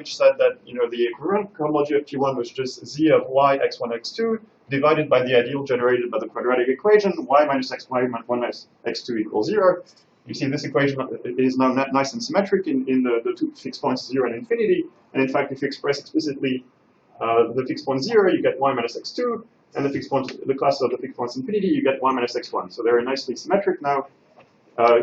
which said that the equivalent cohomology of T1 was just z of y x1 x2 divided by the ideal generated by the quadratic equation y minus xy 1 minus x2 equals 0. You see this equation is now nice and symmetric in the two fixed points 0 and infinity. And in fact, if you express explicitly the fixed point 0, you get y minus x2, and the class of the fixed points infinity, you get y minus x1. So they're nicely symmetric now.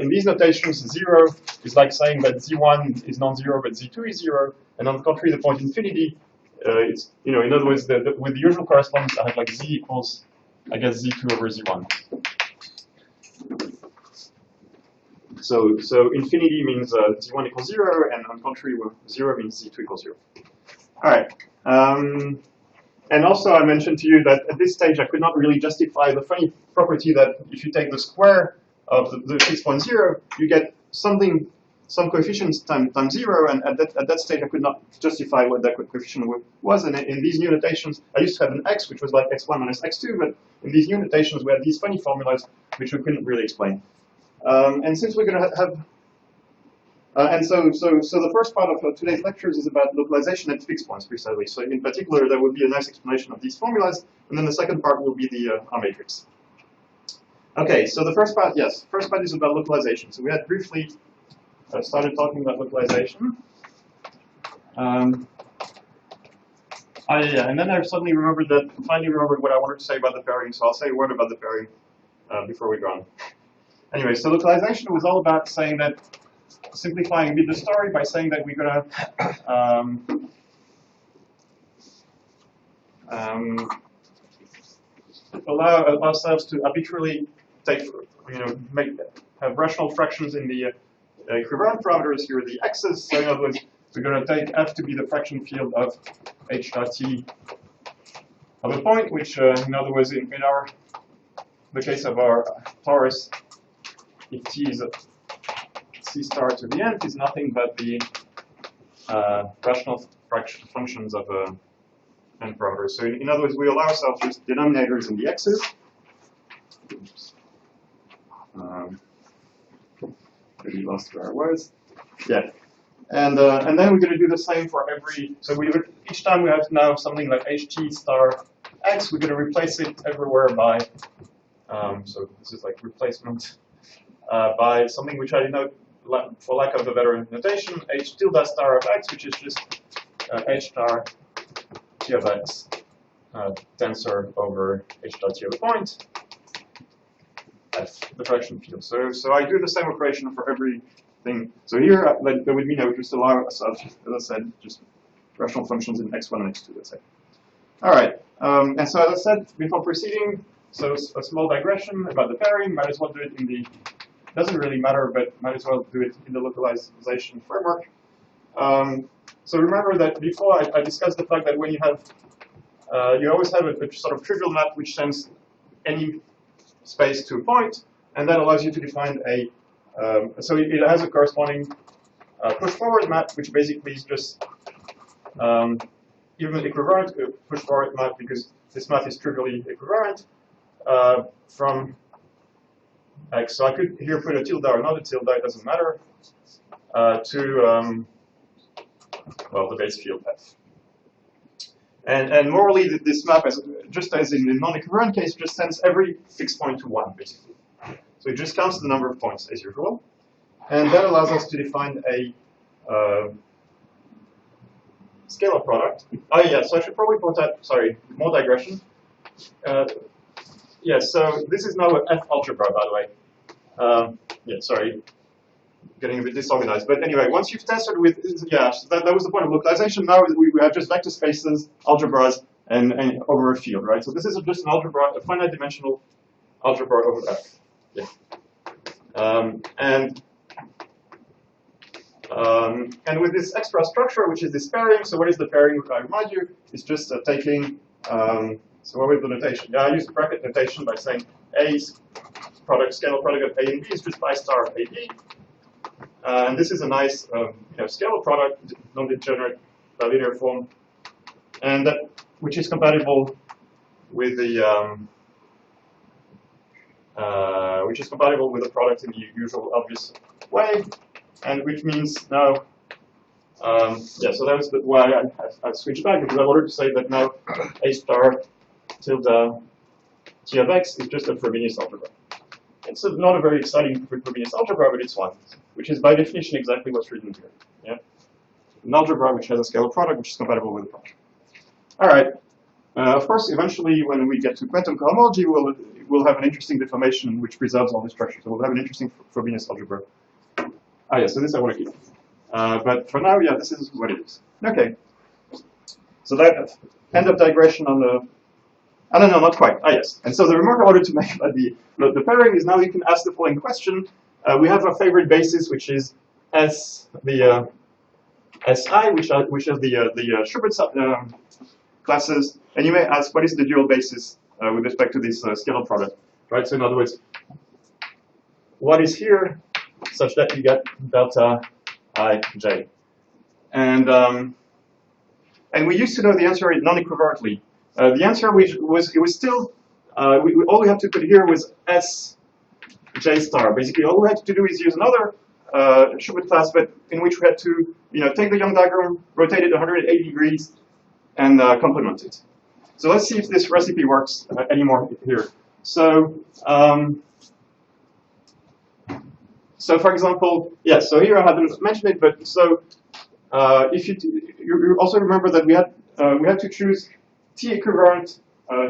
In these notations, 0 is like saying that z1 is non-zero, but z2 is 0. And on the contrary, the point infinity, it's, in other words, with the usual correspondence, I have like z equals, I guess, z2 over z1. So infinity means z1 equals 0, and on contrary, 0 means z2 equals 0. All right. And also, I mentioned to you that at this stage, I could not really justify the funny property that if you take the square of the fixed point 0, you get some coefficients times 0, and at that stage, I could not justify what that coefficient was. And in these new notations, I used to have an x, which was like x1 minus x2, but in these new notations, we had these funny formulas, which we couldn't really explain. And since we're going to have so the first part of today's lectures is about localization at fixed points, precisely. So in particular, there will be a nice explanation of these formulas, and then the second part will be the R matrix. Okay, so the first part, yes, first part is about localization. So we had briefly started talking about localization. And then I suddenly finally remembered what I wanted to say about the pairing, so I'll say a word about the pairing before we go on. Anyway, so localization was all about saying that, simplifying a bit the story by saying that we're going to allow ourselves to arbitrarily take, have rational fractions in the equivalent parameters. Here are the x's. So in other words, we're going to take f to be the fraction field of h dot t of a point, which in other words, in the case of our torus, if t is c star to the nth is nothing but the rational fraction functions of n parameters. So in other words, we allow ourselves just denominators in the x's. Oops. Maybe lost where I was. Yeah. And then we're going to do the same for every. So each time we have now something like ht star x, we're going to replace it everywhere by. So this is like replacement by something which I denote, for lack of a better notation, h tilde star of x, which is just h star t of x tensor over h dot t of a point, f, the fraction field. So I do the same operation for everything. So here, that would mean I would just allow ourselves, as I said, just rational functions in x1 and x2, let's say. All right. And so as I said before proceeding, so a small digression about the pairing. Might as well do it in the. Doesn't really matter, but might as well do it in the localization framework. So remember that before I discussed the fact that when you have, you always have a sort of trivial map which sends any space to a point, and that allows you to define a, so it has a corresponding push forward map, which basically is just even equivalent push forward map, because this map is trivially equivalent from x. So I could here put a tilde or not a tilde, it doesn't matter, to, well, the base field f. And morally, this map, just as in the non-equivalent case, just sends every fixed point to 1, basically. So it just counts the number of points, as usual. And that allows us to define a scalar product. Oh, yeah, so I should probably point out, sorry, more digression. Yeah, so this is now an F algebra, by the way. Yeah, sorry, getting a bit disorganized. But anyway, once you've tested with, yeah, so that was the point of localization. Now we have just vector spaces, algebras, and over a field, right? So this is just an algebra, a finite dimensional algebra over F. Yeah. And with this extra structure, which is this pairing, so what is the pairing? I remind you, it's just taking, so what is the notation? Yeah, I use the bracket notation by saying A product, scalar product of A and B is just pi star of AB. And this is a nice scalar product, non-degenerate linear form, and that which is compatible with the product in the usual obvious way, and which means now Yeah, so that was why I switched back, because I wanted to say that now A star tilde T of x is just a Frobenius algebra. It's not a very exciting Frobenius algebra, but it's one, which is by definition exactly what's written here. Yeah, an algebra which has a scalar product which is compatible with the product. All right. Of course, eventually, when we get to quantum cohomology, we'll have an interesting deformation which preserves all the structures. So we'll have an interesting Frobenius algebra. Ah, yeah. So this I want to keep. But for now, yeah, this is what it is. Okay. So that end of digression on the. I don't know, not quite. Ah, yes. And so the remark I wanted to make about the pairing is now you can ask the following question. We have our favorite basis, which is S, the SI, which is the Schubert classes. And you may ask, what is the dual basis with respect to this scalar product, right? So in other words, what is here such that you get delta ij? And we used to know the answer non-equivalently. The answer was still, all we had to put here was S j star. Basically, all we had to do is use another Schubert class, but in which we had to, take the Young diagram, rotate it 180 degrees, and complement it. So let's see if this recipe works anymore here. So, so for example, yes. So here I haven't mentioned it, but so if you also remember that we had to choose T equivalent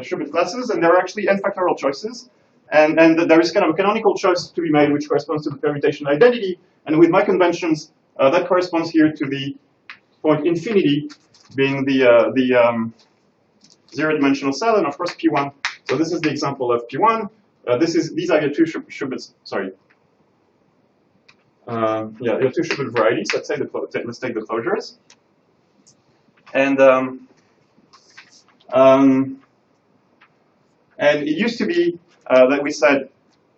Schubert classes, and there are actually n factorial choices, and there is kind of a canonical choice to be made, which corresponds to the permutation identity. And with my conventions, that corresponds here to the point infinity being the zero-dimensional cell, and of course P1. So this is the example of P1. These are your two Schubert. Sorry. Yeah, your two Schubert varieties. Let's take the closures. And it used to be that we said,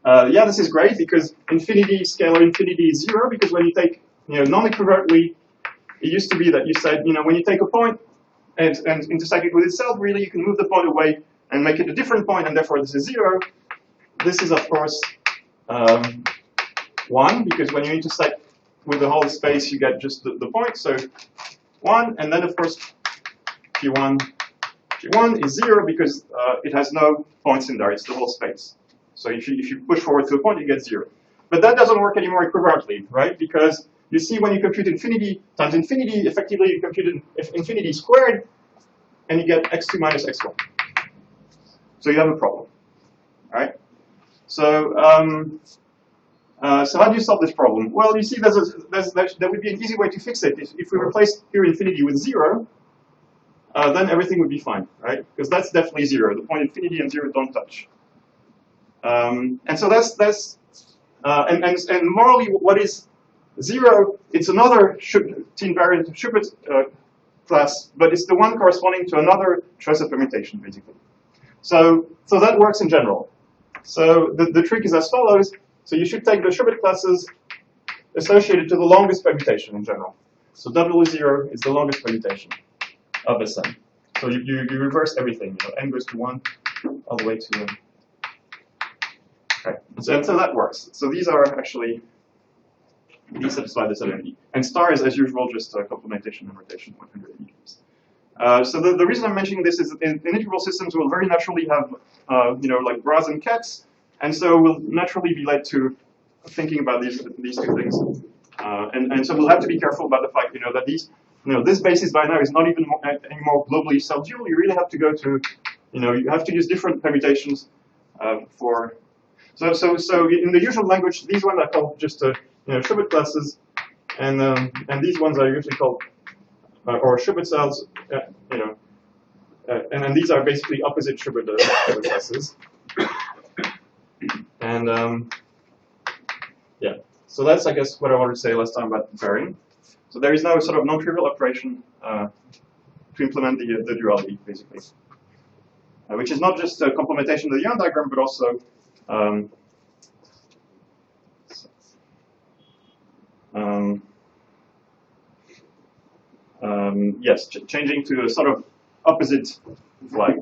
yeah, this is great because infinity, scalar infinity is 0, because when you take, non-equivalently, it used to be that you said, when you take a point and intersect it with itself, really you can move the point away and make it a different point, and therefore this is 0. This is, of course, 1, because when you intersect with the whole space, you get just the point, so 1, and then, of course, P1 is 0 because it has no points in there, it's the whole space. So if you push forward to a point, you get 0. But that doesn't work anymore equivalently, right? Because you see when you compute infinity times infinity, effectively you compute infinity squared, and you get x2 minus x1. So you have a problem, right? So so how do you solve this problem? Well, you see there would be an easy way to fix it. If we replace here infinity with 0, then everything would be fine, right? Because that's definitely 0. The point infinity and 0 don't touch. And so that's and morally, what is 0? It's another T-invariant Schubert class, but it's the one corresponding to another choice of permutation, basically. So that works in general. So the trick is as follows. So you should take the Schubert classes associated to the longest permutation in general. So W0 is the longest permutation of Sn. So you reverse everything. N goes to 1 all the way to okay. So that works. So these are actually, these satisfy this identity. And star is, as usual, just complementation and rotation 180 degrees. So the reason I'm mentioning this is that in integral systems we'll very naturally have, like bras and cats, and so we'll naturally be led to thinking about these two things. And so we'll have to be careful about the fact, that these, this basis by now is not even anymore globally self-dual. You really have to go to, you have to use different permutations for. So in the usual language, these ones are called just Schubert classes, and these ones are usually called or Schubert cells, and then these are basically opposite Schubert classes. And yeah, so that's, I guess, what I wanted to say last time about the pairing. So there is now a sort of non-trivial operation to implement the duality, basically, which is not just a complementation of the Young diagram, but also yes, changing to a sort of opposite flag.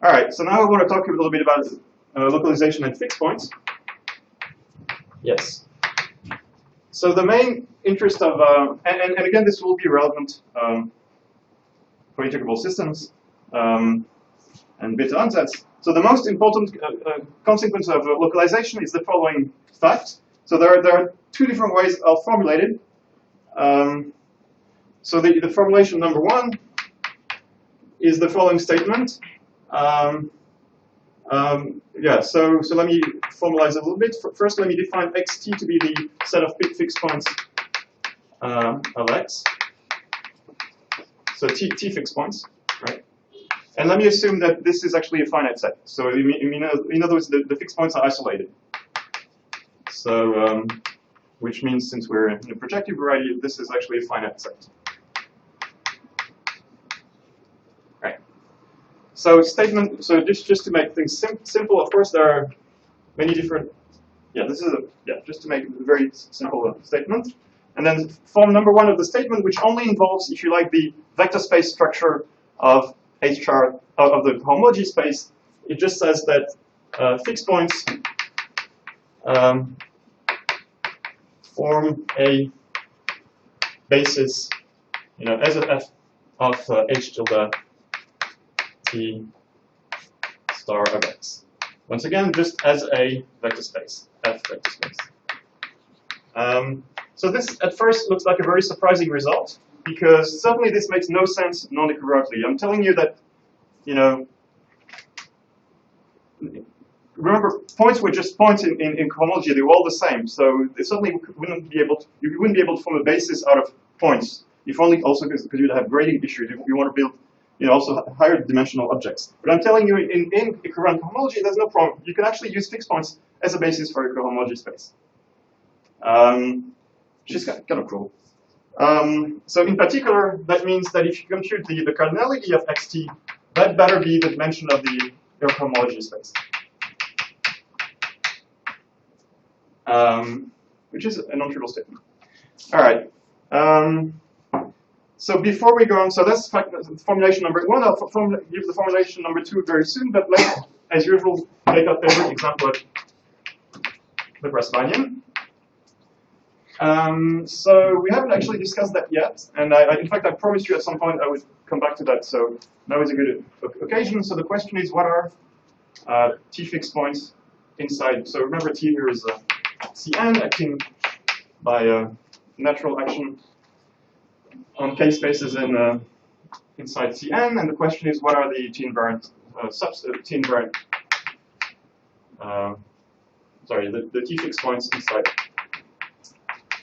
All right, so now I want to talk a little bit about localization and fixed points. Yes. So the main interest of, and again, this will be relevant for integrable systems and beta ansatz. So the most important consequence of localization is the following fact. So there are two different ways I'll formulate it. So the formulation number one is the following statement. Yeah, so let me formalize it a little bit. First, let me define xt to be the set of fixed points of x. So t fixed points, right? And let me assume that this is actually a finite set. So in other words, the fixed points are isolated. So which means since we're in a projective variety, this is actually a finite set. Right. So statement. So just to make things simple, of course there are many different. Yeah, this is just to make a very simple statement. And then form number one of the statement, which only involves, if you like, the vector space structure of H chart of the homology space. It just says that fixed points form a basis, as a f of H tilde T star of x. Once again, just as a vector space, F vector space. So this at first looks like a very surprising result, because suddenly this makes no sense non-equivalently. I'm telling you that, remember, points were just points in homology. They were all the same. So they suddenly you wouldn't be able to form a basis out of points. If only also because you'd have grading issues if you want to build, also higher dimensional objects. But I'm telling you, in equivalent homology, there's no problem. You can actually use fixed points as a basis for a cohomology space. Which is kind of cool. So in particular, that means that if you compute the cardinality of xt, that better be the dimension of the cohomology space. Which is a non-trivial statement. All right. So before we go on, so that's formulation number one. I'll give the formulation number two very soon, but let's, as usual, take our favorite example of the Grassmannian. So we haven't actually discussed that yet, and in fact, I promised you at some point I would come back to that, so now is a good occasion. So the question is, what are T fixed points inside? So remember, T here is Cn acting by natural action on K spaces inside Cn, and the question is, what are the T invariant the T fixed points inside?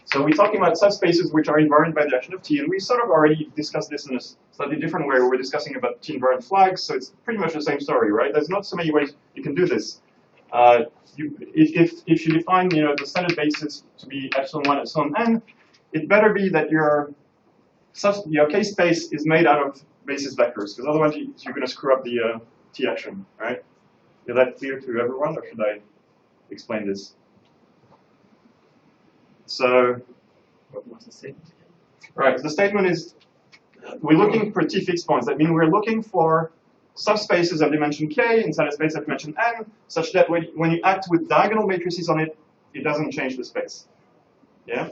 So we're talking about subspaces which are invariant by the action of T, and we sort of already discussed this in a slightly different way. We're discussing about T invariant flags, so it's pretty much the same story, right? There's not so many ways you can do this. If you define, the standard basis to be epsilon1, epsilon_n, it better be that your K space is made out of basis vectors, because otherwise you're going to screw up the T action, right? Is that clear to everyone, or should I explain this? So, what's the statement? Right, the statement is, we're looking for T fixed points. That means we're looking for subspaces of dimension K inside a space of dimension N, such that when you act with diagonal matrices on it, it doesn't change the space. Yeah?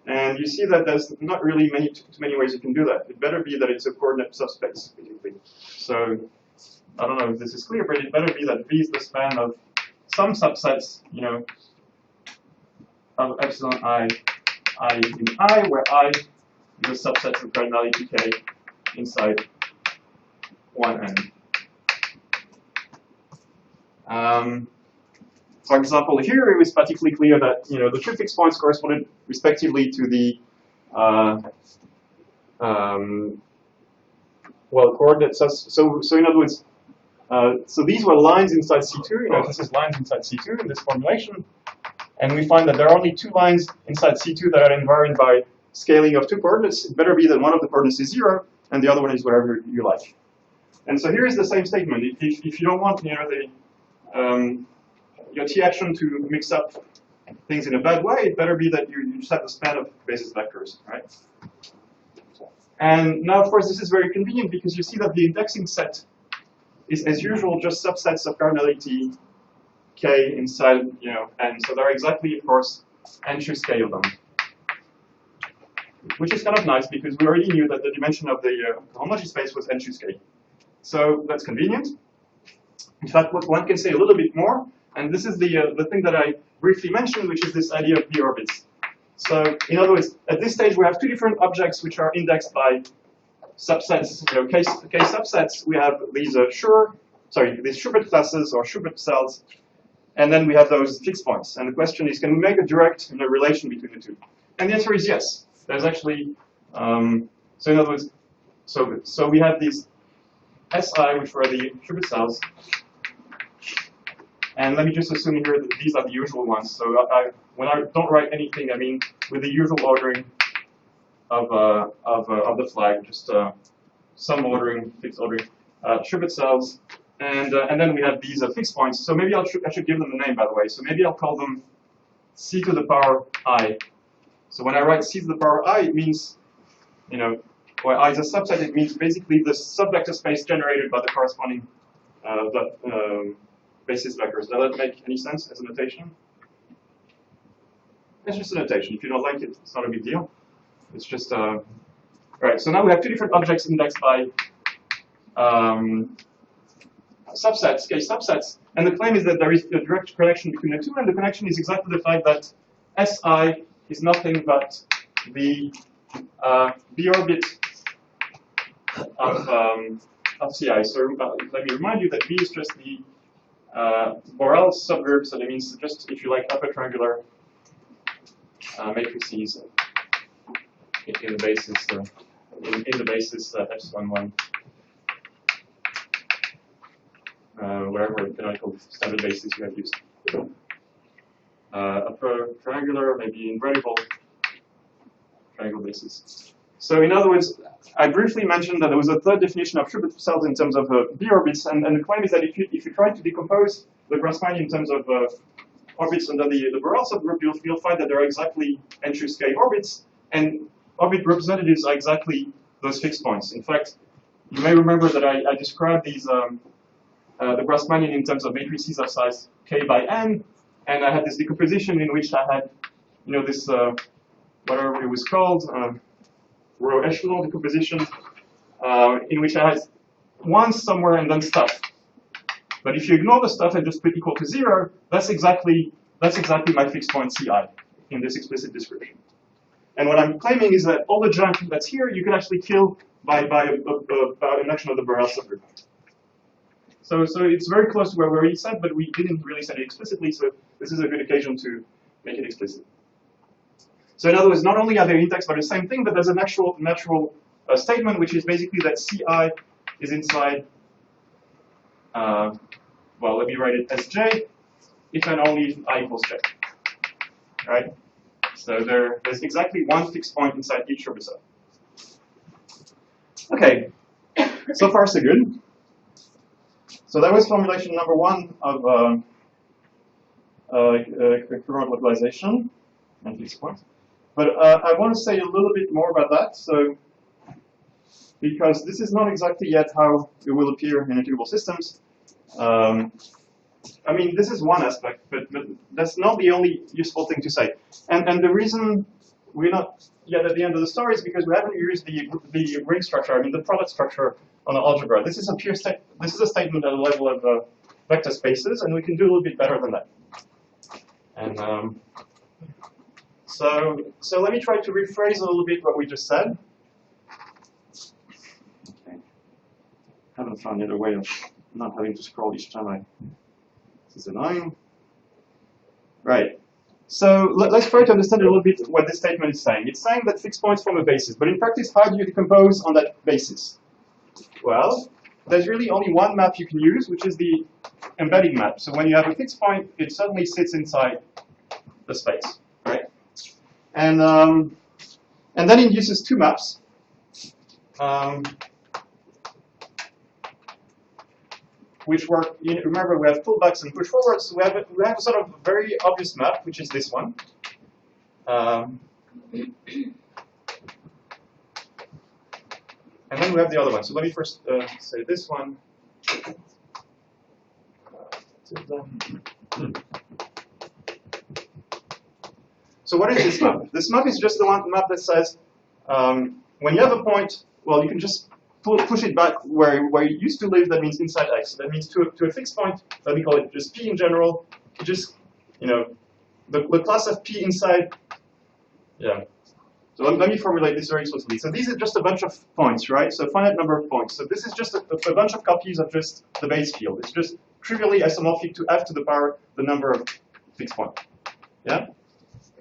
And you see that there's not really too many ways you can do that. It better be that it's a coordinate subspace, basically. So, I don't know if this is clear, but it better be that V is the span of some subsets, of epsilon I in I, where I is a subset of cardinality K inside 1n. For example, here it was particularly clear that the two fixed points corresponded respectively to the coordinates. So in other words, so these were lines inside C2. This is lines inside C2 in this formulation. And we find that there are only two lines inside C2 that are invariant by scaling of two coordinates. It better be that one of the coordinates is 0, and the other one is whatever you like. And so here is the same statement. If you don't want your T action to mix up things in a bad way, it better be that you just have the span of basis vectors, right? And now, of course, this is very convenient because you see that the indexing set is, as usual, just subsets of cardinality K inside, and so they're exactly, of course, entry scale them. Which is kind of nice because we already knew that the dimension of the homology space was entry scale. So that's convenient. In fact, what one can say a little bit more, and this is the thing that I briefly mentioned, which is this idea of B orbits. So in other words, at this stage we have two different objects which are indexed by subsets, K subsets. We have these these Schubert classes or Schubert cells, and then we have those fixed points. And the question is, can we make a direct relation between the two? And the answer is yes. There's actually, so in other words, so we have these SI, which were the Schubert cells. And let me just assume here that these are the usual ones. So when I don't write anything, I mean with the usual ordering of the flag, just some ordering, fixed ordering, Schubert cells, and then we have these fixed points. So maybe I should give them a name, by the way. So maybe I'll call them C to the power I. So when I write C to the power I, it means, where I is a subset, it means basically the subvector space generated by the corresponding basis vectors. Does that make any sense as a notation? It's just a notation. If you don't like it, it's not a big deal. It's just, right, so now we have two different objects indexed by subsets, K subsets, and the claim is that there is a direct connection between the two, and the connection is exactly the fact that SI is nothing but the B orbit of CI. So let me remind you that B is just the Borel subgroup, so that means just, if you like, upper triangular matrices in the basis in the basis epsilon 1, whatever canonical standard basis you have used. Upper triangular, maybe invertible triangle basis. So in other words, I briefly mentioned that there was a third definition of Schubert cells in terms of B orbits, and the claim is that if you try to decompose the Grassmann in terms of orbits under the Borel subgroup, you'll find that there are exactly entry scale orbits, and orbit representatives are exactly those fixed points. In fact, you may remember that I described these the Grassmannian in terms of matrices of size K by N, and I had this decomposition in which I had, this whatever it was called, row echelon decomposition, in which I had ones somewhere and then stuff. But if you ignore the stuff and just put equal to 0, that's exactly my fixed point Ci in this explicit description. And what I'm claiming is that all the junk that's here you can actually kill by an action of the Borel subgroup. So it's very close to where we already said, but we didn't really say it explicitly, so this is a good occasion to make it explicit. So in other words, not only are they indexed by the same thing, but there's an actual natural statement, which is basically that Ci is inside, well, let me write it as J, if and only if I equals J, right? So there's exactly one fixed point inside each Schubert cell. Okay, so far so good. So that was formulation number 1 of current localization and fixed points. But I want to say a little bit more about that. So, because this is not exactly yet how it will appear in integrable systems. I mean, this is one aspect, but that's not the only useful thing to say. And the reason we're not yet at the end of the story is because we haven't used the ring structure, I mean the product structure on the algebra. This is a statement at the level of vector spaces, and we can do a little bit better than that. And so let me try to rephrase a little bit what we just said. Okay. Haven't found yet a way of not having to scroll each time this is annoying. Right. So let's try to understand a little bit what this statement is saying. It's saying that fixed points form a basis, but in practice, how do you decompose on that basis? Well, there's really only one map you can use, which is the embedding map. So when you have a fixed point, it suddenly sits inside the space, right? And then it uses two maps. Which work, remember we have pullbacks and push forwards. So we have a sort of very obvious map, which is this one. And then we have the other one. So let me first say this one. So what is this map? This map is just the one map that says when you have a point, well, you can just push it back where you used to live. That means inside X. That means to a fixed point. Let me call it just P in general. You just, the class of P inside. Yeah. So let me formulate this very explicitly. So these are just a bunch of points, right? So a finite number of points. So this is just a bunch of copies of just the base field. It's just trivially isomorphic to f to the power the number of fixed points. Yeah.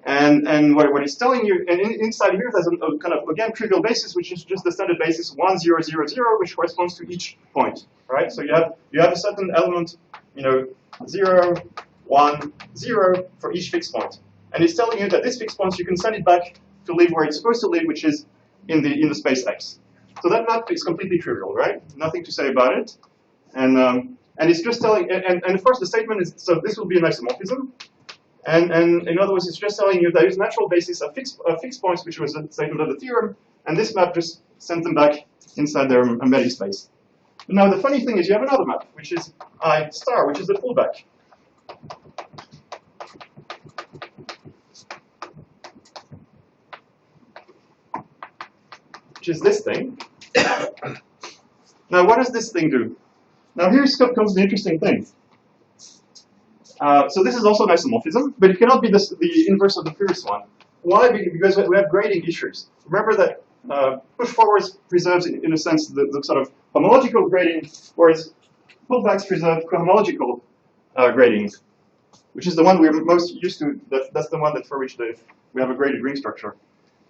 And what it's telling you, and inside here there's a kind of, again, trivial basis, which is just the standard basis 1, 0, 0, 0, which corresponds to each point, right? So you have a certain element, 0, 1, 0 for each fixed point. And it's telling you that this fixed point, you can send it back to live where it's supposed to live, which is in the space X. So that map is completely trivial, right? Nothing to say about it. And it's just telling, and of course the statement is, so this will be an isomorphism. And in other words, it's just telling you there is a natural basis of fixed points, which was a statement of the theorem, and this map just sends them back inside their embedding space. Now the funny thing is you have another map, which is I star, which is the fullback. Which is this thing. Now what does this thing do? Now here comes the interesting thing. So this is also an isomorphism, but it cannot be the inverse of the previous one. Why? Because we have grading issues. Remember that push forwards preserves, in a sense, the sort of homological grading, whereas pullbacks preserve cohomological grading, which is the one we're most used to. That's the one for which we have a graded ring structure.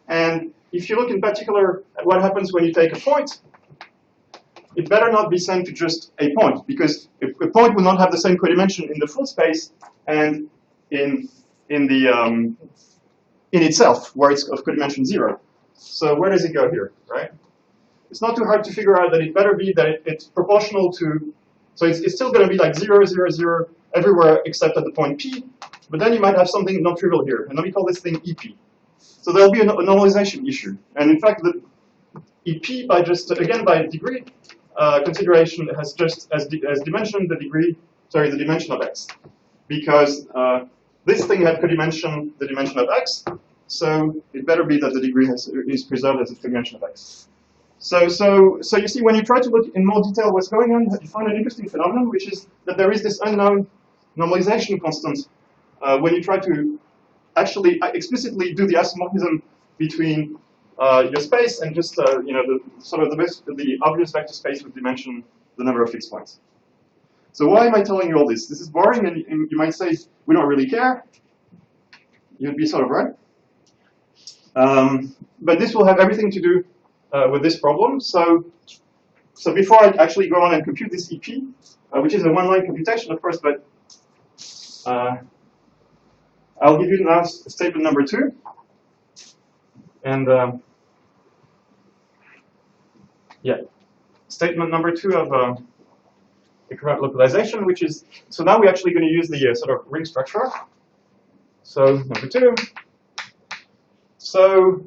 And if you look in particular at what happens when you take a point, it better not be sent to just a point, because a point will not have the same codimension in the full space and in itself, where it's of codimension 0. So where does it go here, right? It's not too hard to figure out that it better be that it's proportional to, so it's still going to be like 0, 0, 0 everywhere except at the point P, but then you might have something non-trivial here, and let me call this thing EP. So there'll be a normalization issue, and in fact the EP by just, again by degree, consideration has just as dimension the dimension of X, because this thing had codimension the dimension of X, so it better be that the degree is preserved as a dimension of X. So you see, when you try to look in more detail what's going on, you find an interesting phenomenon, which is that there is this unknown normalization constant when you try to actually explicitly do the isomorphism between your space and just the obvious vector space with dimension the number of fixed points. So why am I telling you all this? This is boring, and you might say we don't really care. You'd be sort of right. But this will have everything to do with this problem. So before I actually go on and compute this EP, which is a one-line computation, of course, but I'll give you now statement number 2. And yeah, statement number 2 of equivalent localization, which is, so now we're actually going to use the sort of ring structure. So number 2. So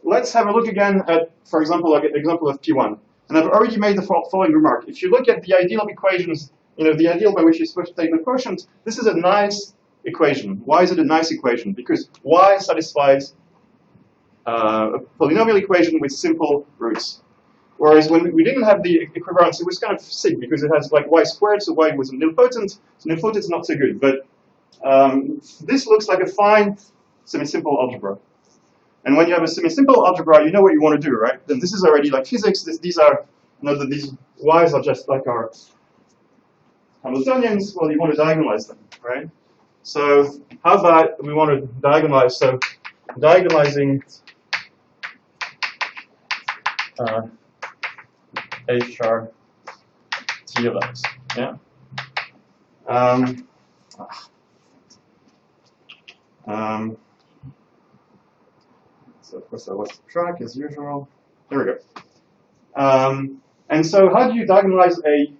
let's have a look again at, for example, like an example of P1. And I've already made the following remark. If you look at the ideal equations, the ideal by which you're supposed to take the quotient, this is a nice equation. Why is it a nice equation? Because Y satisfies a polynomial equation with simple roots. Whereas when we didn't have the equivalence, it was kind of sick because it has like Y squared, so Y was nilpotent. So nilpotent is not so good. But this looks like a fine semi-simple algebra. And when you have a semi-simple algebra, you know what you want to do, right? Then this is already like physics. These are, these Y's are just like our Hamiltonians. Well, you want to diagonalize them, right? So how about we want to diagonalize? So diagonalizing H star T of X, yeah? So of course I lost track as usual. There we go. And so how do you diagonalize a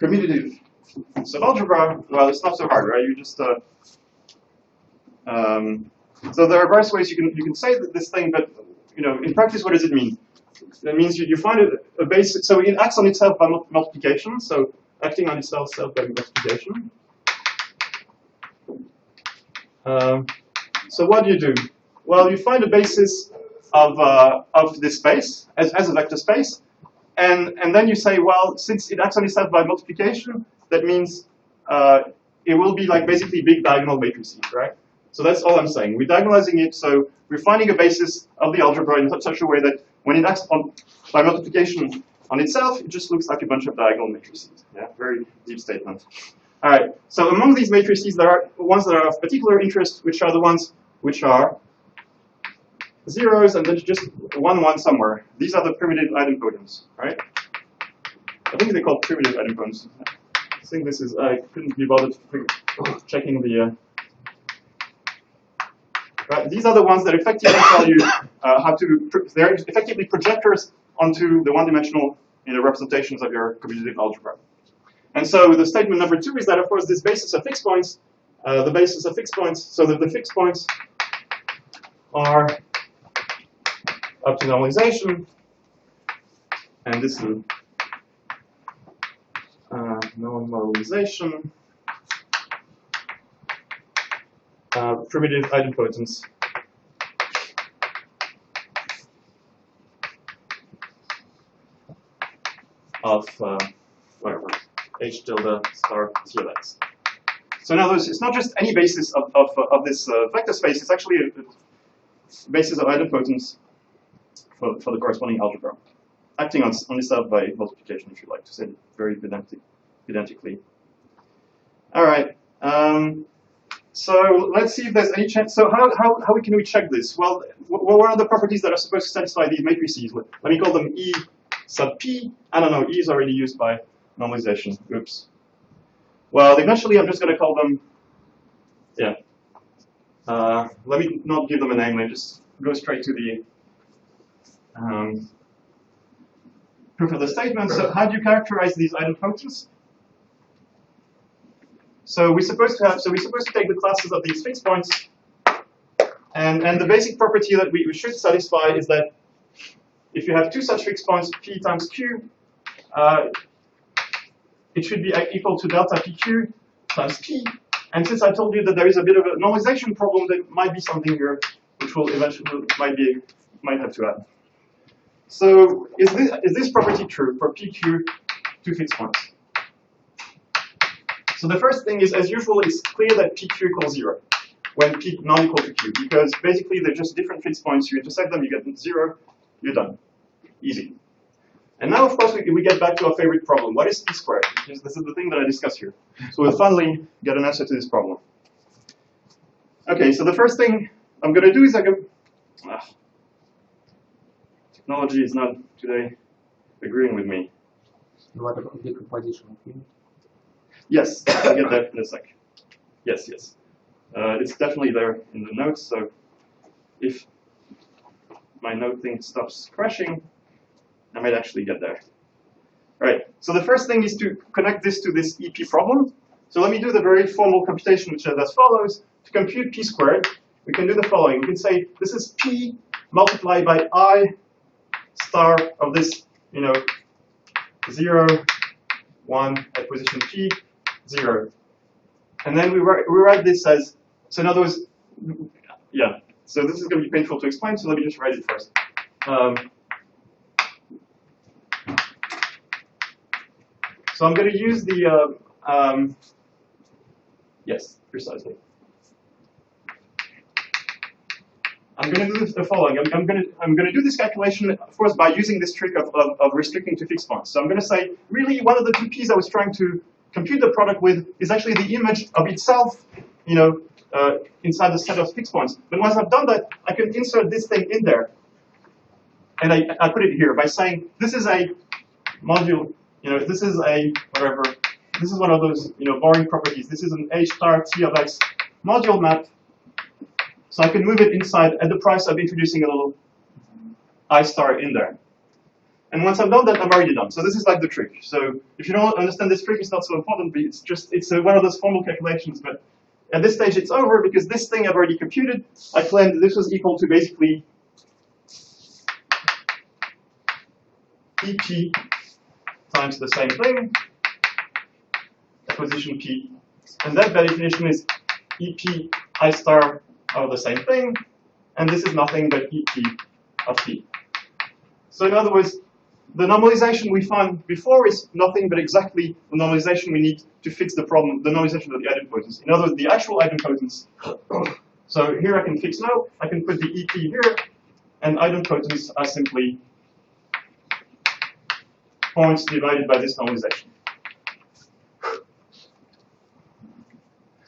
commutative subalgebra? Well, it's not so hard, right? You just so there are various ways you can say this thing, but in practice, what does it mean? That means you find a base. So it acts on itself by multiplication. So acting on itself by multiplication. So what do? Well, you find a basis of this space as a vector space, and then you say, well, since it acts on itself by multiplication, that means it will be like basically big diagonal matrices, right? So that's all I'm saying. We're diagonalizing it, so we're finding a basis of the algebra in such a way that when it acts by multiplication on itself, it just looks like a bunch of diagonal matrices. Yeah, very deep statement. All right, so among these matrices, there are ones that are of particular interest, which are the ones which are zeros and then just 1, 1 somewhere. These are the primitive idempotents, right? I think they're called primitive idempotents. I think this is, I couldn't be bothered checking the, right, these are the ones that effectively tell you how to, they're effectively projectors onto the one-dimensional representations of your commutative algebra. And so the statement number 2 is that, of course, this basis of fixed points, so that the fixed points are up to normalization, and this is normalization, primitive idempotents of whatever, h tilde star t of x. So in other words, it's not just any basis of this vector space, it's actually a basis of idempotents for the corresponding algebra, acting on itself by multiplication, if you like to say it very pedantically. All right. So let's see if there's any chance. So how can we check this? Well, what are the properties that are supposed to satisfy these matrices? Let me call them E sub P. I don't know, E is already used by normalization. Oops. Well, eventually I'm just going to call them, yeah. Let me not give them a name, let me just go straight to the proof of the statement. So how do you characterize these idempotents? So we're supposed to take the classes of these fixed points, and the basic property that we should satisfy is that if you have two such fixed points, P times Q, it should be equal to delta PQ times P. And since I told you that there is a bit of a normalization problem, there might be something here which will eventually might have to add. So is this property true for PQ two fixed points? So the first thing is, as usual, it's clear that PQ equals 0 when P not equal to Q, because basically they're just different fixed points. You intersect them, you get 0, you're done. Easy. And now, of course, we get back to our favorite problem. What is P squared? Because this is the thing that I discuss here. So we'll finally get an answer to this problem. Okay, so the first thing I'm going to do is technology is not today agreeing with me. What about decomposition of unit? Yes, I'll get that in a sec. Yes, yes. It's definitely there in the notes, so if my note thing stops crashing, I might actually get there. All right, so the first thing is to connect this to this EP problem. So let me do the very formal computation, which is as follows. To compute P squared, we can do the following. We can say this is P multiplied by I star of this, 0, 1 at position P, 0. And then we write this as, so in other words, yeah, so this is going to be painful to explain, so let me just write it first. So I'm going to use the, yes, precisely. I'm going to do the following. I'm going to do this calculation, of course, by using this trick of restricting to fixed points. So I'm going to say, really, one of the two P's I was trying to compute the product with is actually the image of itself, inside the set of fixed points. But once I've done that, I can insert this thing in there. And I put it here by saying, this is a module, this is a whatever. This is one of those, boring properties. This is an H star T of X module map. So I can move it inside at the price of introducing a little I star in there. And once I've done that, I'm already done. So this is like the trick. So if you don't understand this trick, it's not so important, but it's one of those formal calculations. But at this stage, it's over because this thing I've already computed. I claimed this was equal to basically EP times the same thing at position P. And that by definition is EP I star of the same thing, and this is nothing but EP of P. So in other words, the normalization we found before is nothing but exactly the normalization we need to fix the problem, the normalization of the idempotence. In other words, the actual idempotence. So here I can fix now, I can put the EP here, and idempotence are simply points divided by this normalization.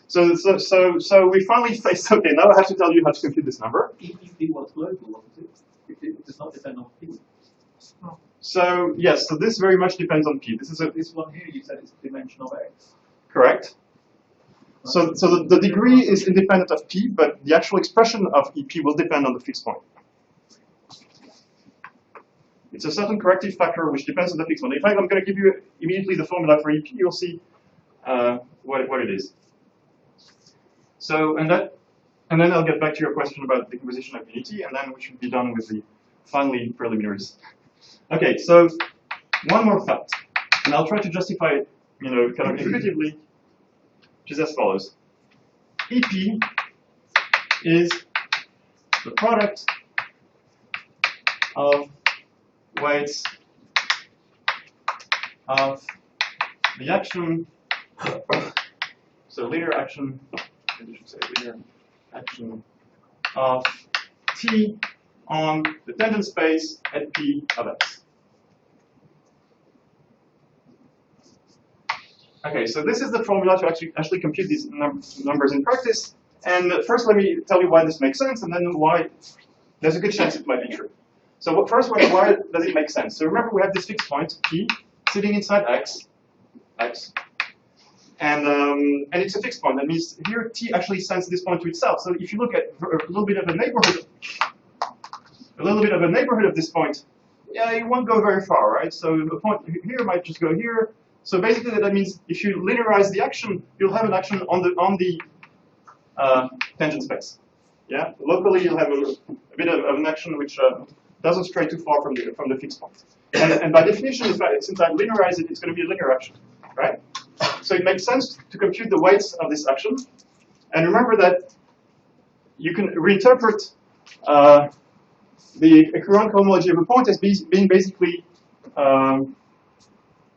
So we finally faced, okay, now I have to tell you how to compute this number. If P was global, wasn't it? It does not depend on P. So yes, so this very much depends on P. This is This one here, you said it's a dimension of X. correct. So the degree is independent of P, but the actual expression of EP will depend on the fixed point. It's a certain corrective factor which depends on the fixed point. In fact, I'm going to give you immediately the formula for EP. You'll see what it is. So and then I'll get back to your question about the composition of unity, and then we should be done with the finally preliminaries. Okay, so one more fact, and I'll try to justify it, kind of intuitively, which is as follows. EP is the product of weights of the action, so linear action, I should say linear action of T on the tangent space at P of X. Okay, so this is the formula to actually compute these numbers in practice. And first, let me tell you why this makes sense, and then why there's a good chance it might be true. So first, why does it make sense? So remember, we have this fixed point, P, sitting inside X, and it's a fixed point. That means here T actually sends this point to itself. So if you look at a little bit of a neighborhood of this point, yeah, it won't go very far, right? So the point here might just go here. So basically, that means if you linearize the action, you'll have an action on the tangent space. Yeah, locally you'll have a bit of an action which doesn't stray too far from the fixed point. And by definition, since I linearize it, it's going to be a linear action, right? So it makes sense to compute the weights of this action. And remember that you can reinterpret the equivalent cohomology of a point as being basically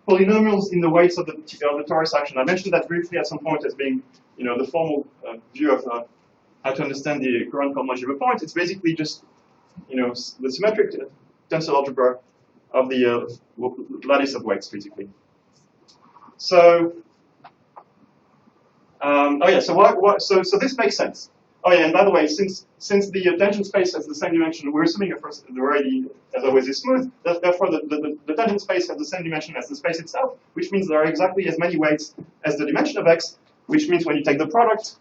polynomials in the weights of the torus action. I mentioned that briefly at some point as being, the formal view of how to understand the equivalent cohomology of a point. It's basically just, the symmetric tensor algebra of the lattice of weights, basically. So, so this makes sense. Oh yeah, and by the way, since the tangent space has the same dimension, we're assuming at first the radius, as always, is smooth. Therefore, the tangent space has the same dimension as the space itself, which means there are exactly as many weights as the dimension of X, which means when you take the product,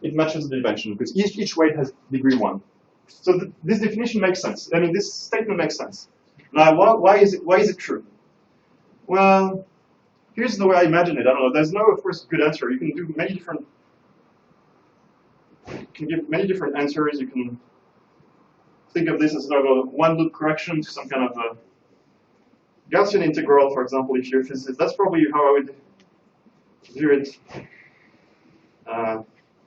it matches the dimension, because each weight has degree 1. So this definition makes sense. I mean, this statement makes sense. Now, why is it true? Well, here's the way I imagine it. I don't know. There's no, of course, good answer. You can do many different. You can give many different answers. You can think of this as sort of a one-loop correction to some kind of a Gaussian integral, for example, if you're a physicist. That's probably how I would view it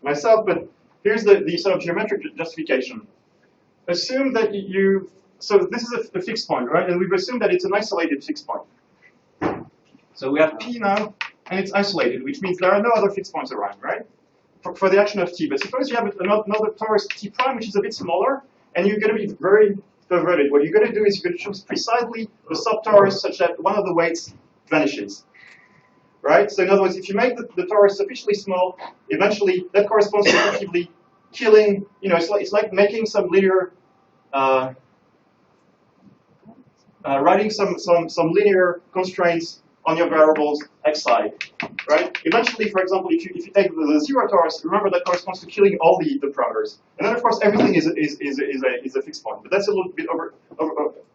myself. But here's the sort of geometric justification. Assume that so this is a fixed point, right? And we've assumed that it's an isolated fixed point. So we have P now, and it's isolated, which means there are no other fixed points around, right? For the action of T. But suppose you have another torus T prime, which is a bit smaller, and you're going to be very perverted. What you're going to do is you're going to choose precisely the subtorus such that one of the weights vanishes, right? So in other words, if you make the torus sufficiently small, eventually that corresponds to effectively killing, it's like making some linear, writing some linear constraints on your variables xi, right? Eventually, for example, if you take the zero torus, remember that corresponds to killing all the parameters. And then, of course, everything is a fixed point. But that's a little bit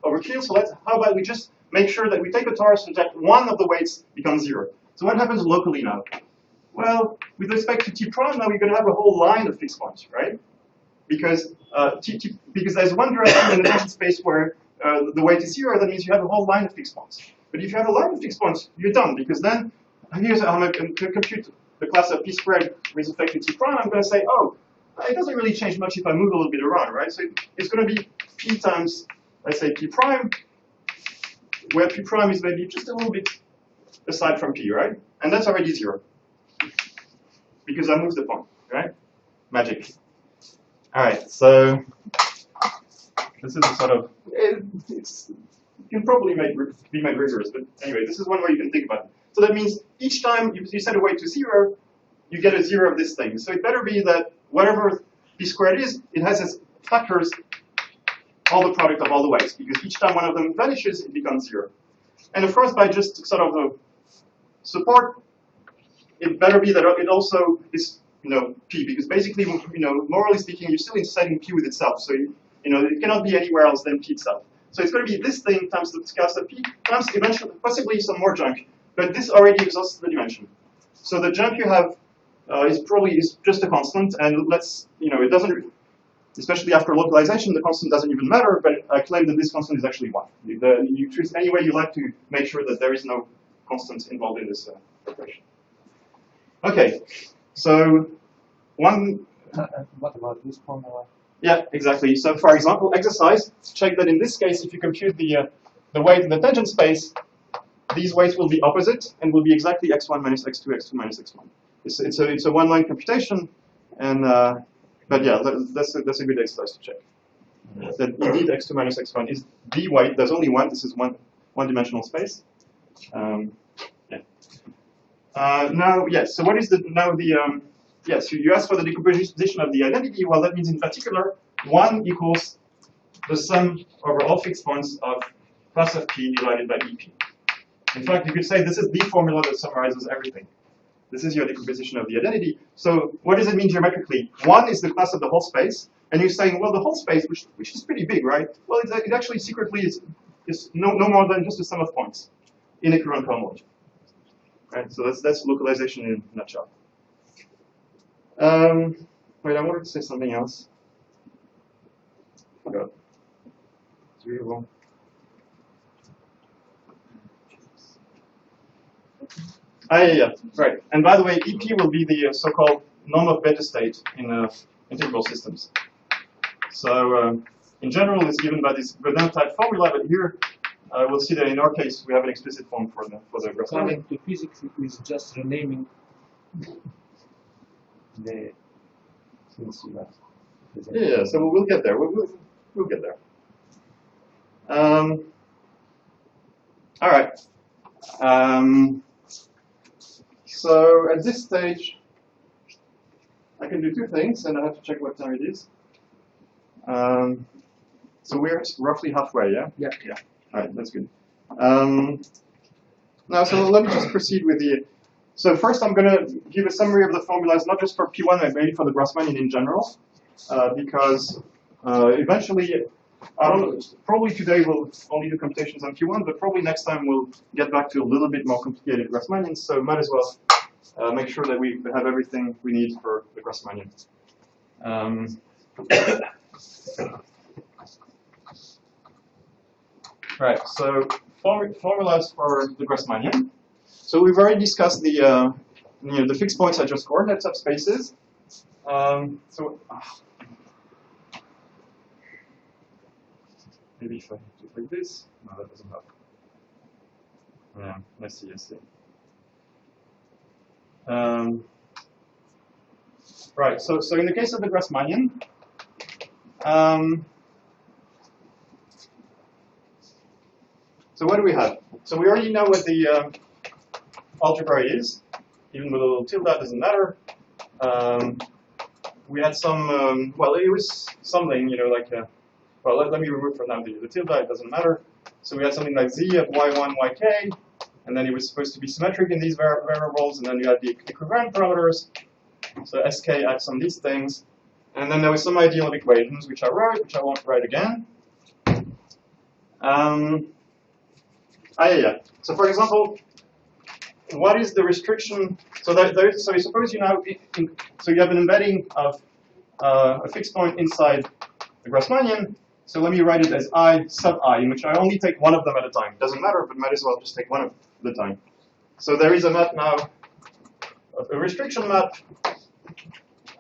overkill. So how about we just make sure that we take a torus and that one of the weights becomes 0. So what happens locally now? Well, with respect to T prime, now we're going to have a whole line of fixed points, right? Because because there's one direction in the tangent space where the weight is 0, that means you have a whole line of fixed points. But if you have a line of fixed points, you're done, because then here's how I'm going to compute the class of P squared with respect to T prime. I'm going to say, oh, it doesn't really change much if I move a little bit around, right? So it's going to be p times, let's say, p prime, where p prime is maybe just a little bit aside from p, right? And that's already 0, because I moved the point, right? Magic. All right, so this is a sort of, it can probably be made rigorous, but anyway, this is one way you can think about it. So that means each time you set a weight to 0, you get a 0 of this thing. So it better be that whatever p squared is, it has as factors all the product of all the weights, because each time one of them vanishes, it becomes 0. And of course, by just sort of support, it better be that it also is, p, because basically, morally speaking, you're still inserting p with itself. So, it cannot be anywhere else than p itself. So it's going to be this thing times the scalar of p times eventually possibly some more junk. But this already exhausts the dimension. So the jump you have is just a constant, and it doesn't, especially after localization, the constant doesn't even matter, but I claim that this constant is actually 1. You choose any way you like to make sure that there is no constant involved in this operation. Okay, so one... What about this formula? Yeah, exactly. So for example, exercise, check that in this case, if you compute the weight in the tangent space, these weights will be opposite and will be exactly x1 minus x2, x2 minus x1. It's a one-line computation, and but yeah, that's a good exercise to check. That indeed x2 minus x1 is the weight. There's only one. This is one-dimensional space. Yeah. Now, yes. So what is yes? You asked for the decomposition of the identity. Well, that means in particular, 1 equals the sum over all fixed points of class of p divided by EP. In fact, you could say this is the formula that summarizes everything. This is your decomposition of the identity. So what does it mean geometrically? 1 is the class of the whole space, and you're saying, well, the whole space, which is pretty big, right? Well, it actually secretly is no more than just a sum of points in a current cohomology. Right? So that's localization in a nutshell. Wait, I wanted to say something else. Forgot. It's really long. Yeah, right. And by the way, EP will be the so-called norm of beta state in integral systems. So in general, it's given by this Godin type formula, but here we'll see that in our case we have an explicit form for the graph. According to physics, it is just renaming the Yeah, so we'll get there. We'll get there. All right. So at this stage, I can do two things, and I have to check what time it is. So we're roughly halfway, yeah? Yeah. Yeah. All right, that's good. Now, so let me just proceed with the. So first, I'm going to give a summary of the formulas, not just for P1, but maybe for the Grassmannian in general, because eventually, I don't know, probably today we'll only do computations on P1, but probably next time we'll get back to a little bit more complicated Grassmannians. So might as well make sure that we have everything we need for the Grassmannian. Right. So formulas for the Grassmannian. So we've already discussed the the fixed points are just coordinate subspaces. Maybe if I do it like this, no, that doesn't help. Yeah, let's see. Right. So in the case of the Grassmannian, so what do we have? So we already know what the algebra is, even with a little tilde, doesn't matter. We had some, well, it was something, like, well, let me remove for now the tilde, it doesn't matter. So we had something like z of y1, yk, and then it was supposed to be symmetric in these variables, and then you had the equivariant parameters. So sk acts on these things. And then there was some ideal of equations, which I wrote, which I won't write again. Yeah. So for example, what is the restriction? So so suppose you now, so you have an embedding of a fixed point inside the Grassmannian. So let me write it as I sub I, in which I only take one of them at a time. Doesn't matter, but might as well just take one at a time. So there is a map now, a restriction map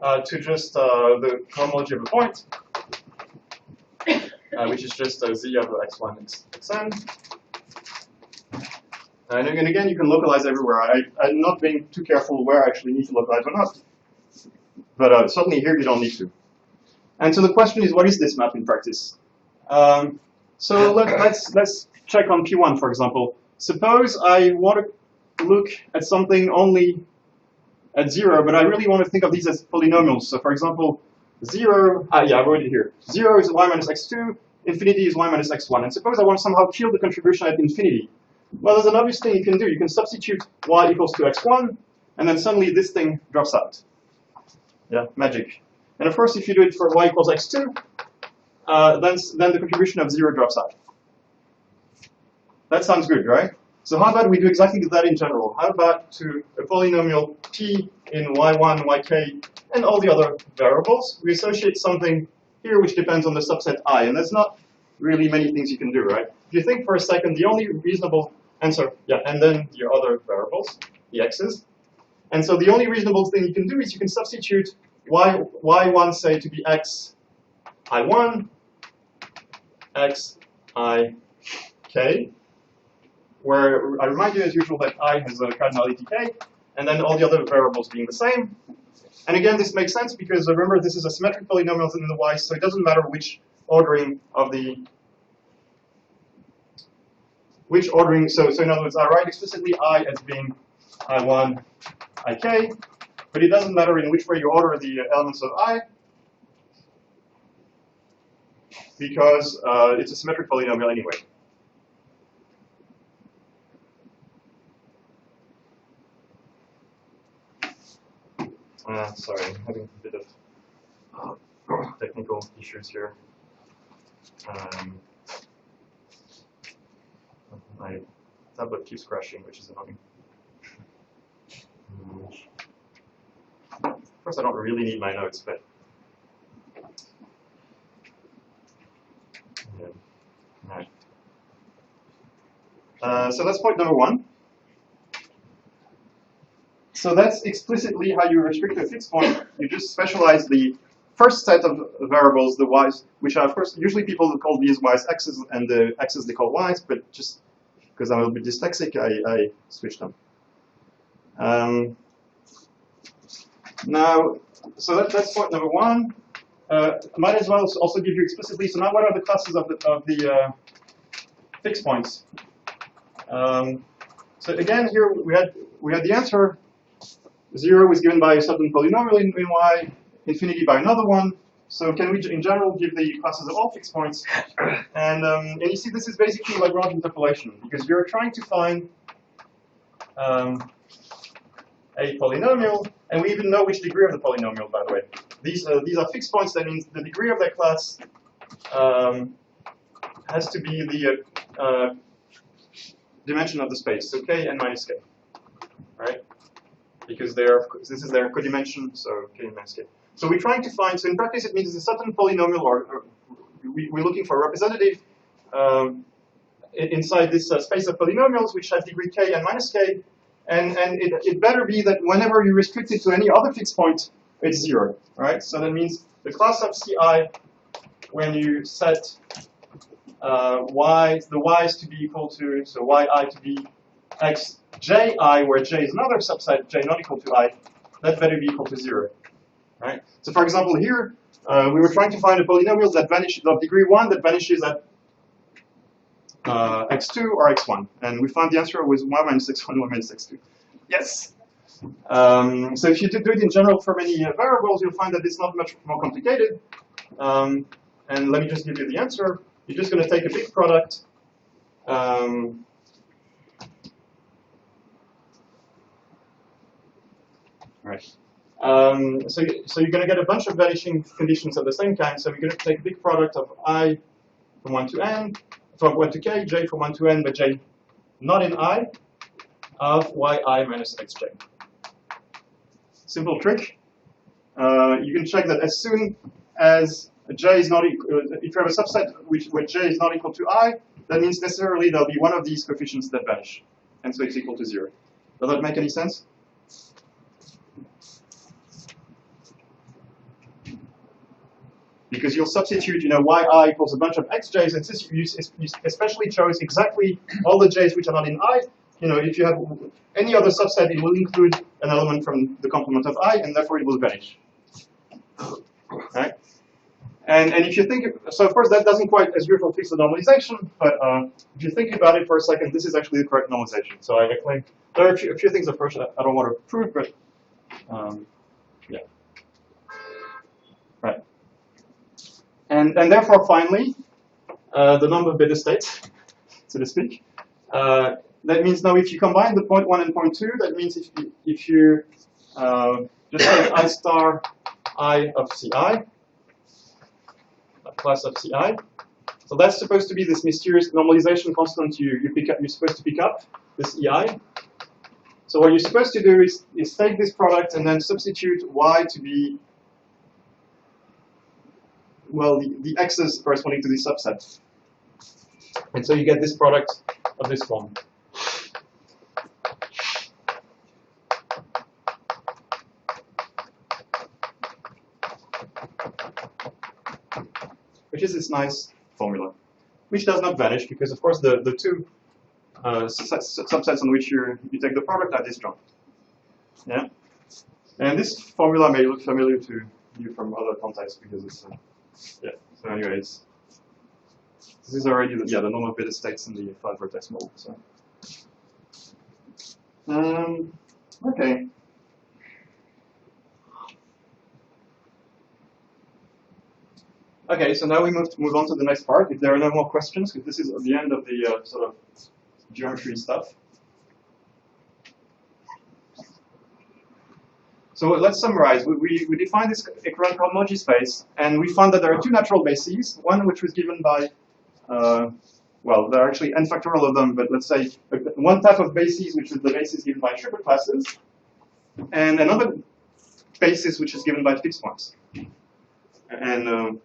to just the cohomology of a point, which is just z of x1, xn. And again, you can localize everywhere. I'm not being too careful where I actually need to localize or not. But certainly here you don't need to. And so the question is, what is this map in practice? So let's check on P1, for example. Suppose I want to look at something only at 0, but I really want to think of these as polynomials. So for example, 0, yeah, I wrote it here. 0 is y minus x2, infinity is y minus x1. And suppose I want to somehow kill the contribution at infinity. Well, there's an obvious thing you can do. You can substitute y equals to x1, and then suddenly this thing drops out. Yeah, magic. And of course, if you do it for y equals x2, then the contribution of 0 drops out. That sounds good, right? So how about we do exactly that in general? How about to a polynomial p in y1, yk, and all the other variables, we associate something here which depends on the subset I, and there's not really many things you can do, right? If you think for a second, the only reasonable answer, yeah, and then your other variables, the x's. And so the only reasonable thing you can do is you can substitute y1, say, to be x I1, x I k, where I remind you as usual that I has a cardinality k, and then all the other variables being the same. And again, this makes sense because remember this is a symmetric polynomial in the y, so it doesn't matter which ordering of the so in other words, I write explicitly I as being I1, Ik, but it doesn't matter in which way you order the elements of I, because it's a symmetric polynomial anyway. Sorry, I'm having a bit of technical issues here. My tablet keeps crashing, which is annoying. Of course, I don't really need my notes, but yeah. All right. So that's point number 1. So that's explicitly how you restrict a fixed point. You just specialize the first set of variables, the y's, which are, of course, usually people call these y's x's, and the x's they call y's, but just because I'm a little bit dyslexic, I switched them. Now, so that's point number 1. Might as well also give you explicitly, so now what are the classes of the fixed points? So again, here we had the answer. 0 is given by a certain polynomial in y, infinity by another one. So can we, in general, give the classes of all fixed points? And you see, this is basically Lagrange interpolation, because we are trying to find a polynomial, and we even know which degree of the polynomial, by the way. These are fixed points. That means the degree of that class has to be the dimension of the space, so k and minus k, right? Because this is their codimension, so k minus k. So we're trying to find, so in practice it means it's a certain polynomial, or we're looking for a representative inside this space of polynomials which has degree k and minus k, and it better be that whenever you restrict it to any other fixed point, it's 0, right? So that means the class of Ci, when you set the y's to be equal to, so yi to be xji, where j is another subset, j not equal to I, that better be equal to 0, right? So for example here, we were trying to find a polynomial that vanishes of degree 1 that vanishes at x2 or x1, and we found the answer was y minus x1, y minus x2. Yes! So if you do it in general for many variables, you'll find that it's not much more complicated. And let me just give you the answer. You're just going to take a big product. Right. So you're going to get a bunch of vanishing conditions of the same kind. So we're going to take a big product of I from 1 to n, from 1 to k, j from 1 to n, but j not in I, of yi minus xj. Simple trick. You can check that as soon as j is not equal, if you have a subset where j is not equal to I, that means necessarily there'll be one of these coefficients that vanish, and so it's equal to 0. Does that make any sense? because you'll substitute, yi equals a bunch of xj's, and since you especially chose exactly all the j's which are not in I, if you have any other subset, it will include an element from the complement of I, and therefore it will vanish. Right? And if you think, so of course that doesn't quite, as usual, fix the normalization, but if you think about it for a second, this is actually the correct normalization. So I claim, there are a few things, of course, I don't want to prove, but yeah. Right. And therefore, finally, the number of beta states, so to speak. That means now if you combine the point 1 and point 2, that means if you just take I star I of Ci, a class of Ci, so that's supposed to be this mysterious normalization constant you're supposed to pick up, this Ei. So what you're supposed to do is take this product and then substitute Y to be, well, the x's corresponding to this subset. And so you get this product of this form. Which is this nice formula, which does not vanish because, of course, the two subsets on which you take the product are disjoint. Yeah, and this formula may look familiar to you from other contexts because it's yeah. So, anyways, this is already the normal beta states in the flat vertex model. So, okay. Okay, so now we move on to the next part. If there are no more questions, because this is the end of the sort of geometry stuff. So let's summarize. We defined this equivalent cohomology space, and we found that there are two natural bases. One which was given by, well, there are actually n factorial of them, but let's say one type of basis which is the basis given by Schubert classes, and another basis which is given by fixed points. And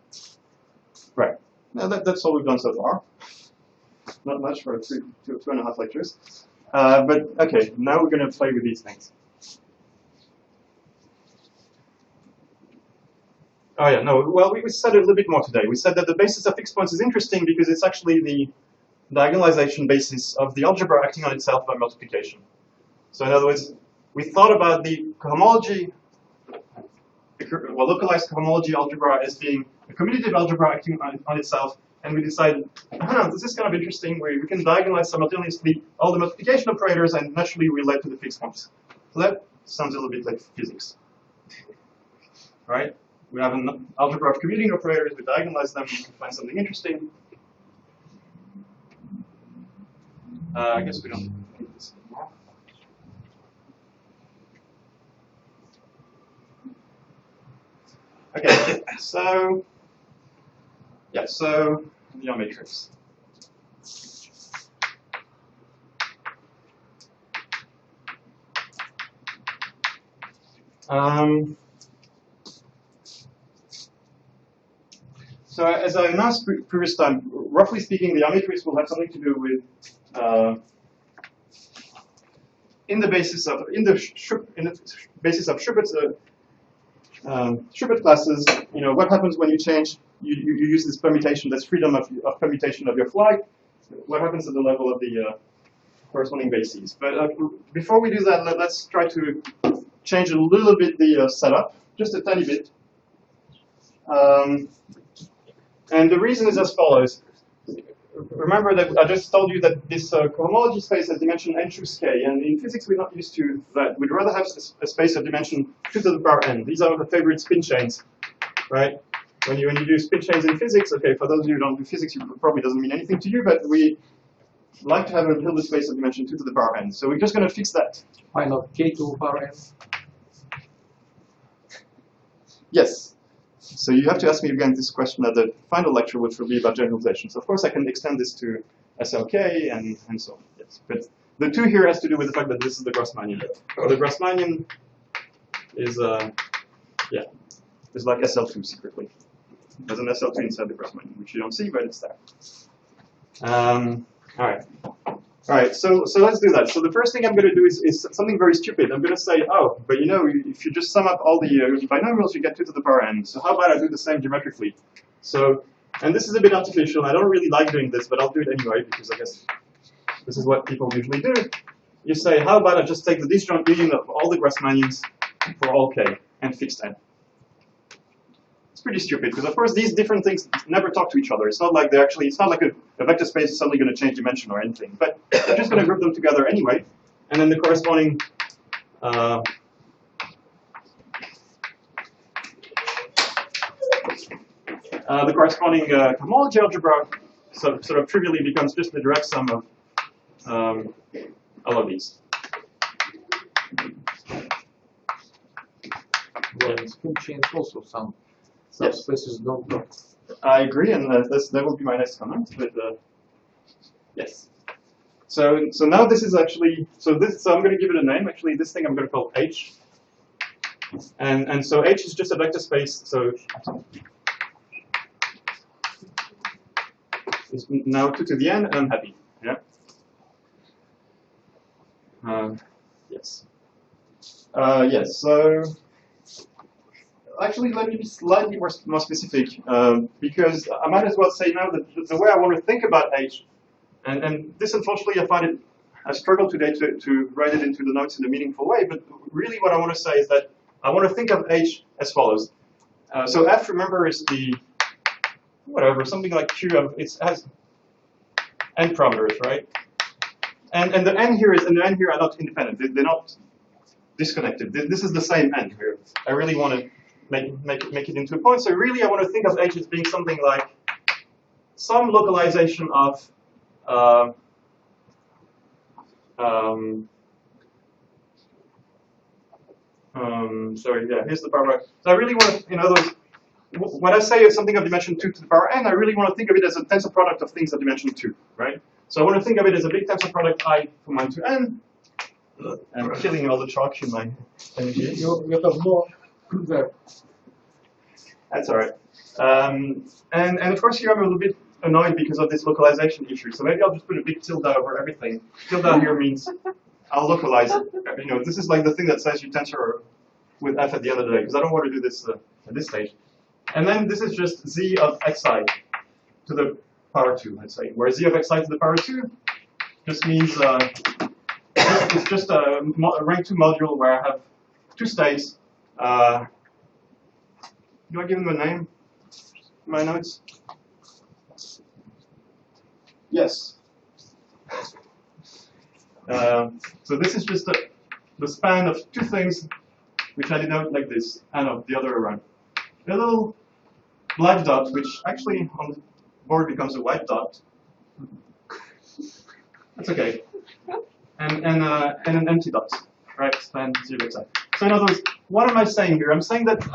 right, now that's all we've done so far. Not much for two and a half lectures. But okay, now we're going to play with these things. Oh yeah, no, well, we said it a little bit more today. We said that the basis of fixed points is interesting because it's actually the diagonalization basis of the algebra acting on itself by multiplication. So in other words, we thought about the cohomology, well, localized cohomology algebra as being a commutative algebra acting on itself, and we decided, this is kind of interesting, where we can diagonalize simultaneously all the multiplication operators and naturally relate to the fixed points. So that sounds a little bit like physics, right? We have an algebra of commuting operators, we diagonalize them, we find something interesting. I guess we don't need this anymore. Okay, so, yeah, so the matrix. So as I announced previous time, roughly speaking, the matrix will have something to do with in the basis of Schubert's Schubert classes. What happens when you change? You use this permutation, this freedom of permutation of your flag. What happens at the level of the corresponding bases? But before we do that, let's try to change a little bit the setup, just a tiny bit. And the reason is as follows. Remember that I just told you that this cohomology space has dimension n choose k, and in physics we're not used to that. We'd rather have a space of dimension 2 to the power n. These are the favorite spin chains, right? When you do spin chains in physics, okay, for those of you who don't do physics, it probably doesn't mean anything to you, but we like to have a Hilbert space of dimension 2 to the power n. So we're just going to fix that. Why not k to power n? Yes. So you have to ask me again this question at the final lecture, which will be about generalizations. Of course, I can extend this to SLK and so on. Yes, but the 2 here has to do with the fact that this is the Grassmannian. The Grassmannian is is like SL2 secretly. There's an SL2 inside the Grassmannian, which you don't see, but it's there. All right. So let's do that. So the first thing I'm going to do is something very stupid. I'm going to say, oh, but if you just sum up all the binomials, you get 2 to the power n. So how about I do the same geometrically? So, and this is a bit artificial. I don't really like doing this, but I'll do it anyway because I guess this is what people usually do. You say, how about I just take the disjoint union of all the Grassmannians for all k and fix n. It's pretty stupid because of course these different things never talk to each other. It's not like they're actually, it's not like a vector space is suddenly going to change dimension or anything. But we're just going to group them together anyway, and then the corresponding homology algebra sort of trivially becomes just the direct sum of all of these. Well, in spin chains also some Yes. subspaces don't talk. I agree, and that will be my next comment. But yes. So now this is actually so I'm going to give it a name. Actually, this thing I'm going to call H. And so H is just a vector space. So it's now 2 to the n, and I'm happy. Yeah. Yes. Yes. So actually, let me be slightly more specific because I might as well say now that the way I want to think about H, and this unfortunately I struggle today to write it into the notes in a meaningful way. But really, what I want to say is that I want to think of H as follows. So F, remember, is the whatever, something like Q of, it has n parameters, right? And the n here and the n here are not independent. They're not disconnected. This is the same n here. I really want to make it into a point. So really, I want to think of H as being something like some localization of sorry, yeah, here's the power. So I really want to, in other words, when I say something of dimension 2 to the power n, I really want to think of it as a tensor product of things of dimension 2, right? So I want to think of it as a big tensor product I from 1 to n. I'm killing all the chalk in my energy. You have more there. That's all right. And of course here I'm a little bit annoyed because of this localization issue. So maybe I'll just put a big tilde over everything. Tilde here means I'll localize it. You know, this is like the thing that says you tensor with f at the end of the day, because I don't want to do this at this stage. And then this is just z of xi to the power 2, let's say, where z of xi to the power 2 just means it's just a rank 2 module where I have 2 states. Do I give them a name in my notes? Yes. So this is just the span of 2 things, which I denote like this, and of the other around. A little black dot, which actually on the board becomes a white dot. That's okay. And an empty dot, right? Span 0 xi. So in other words, what am I saying here? I'm saying that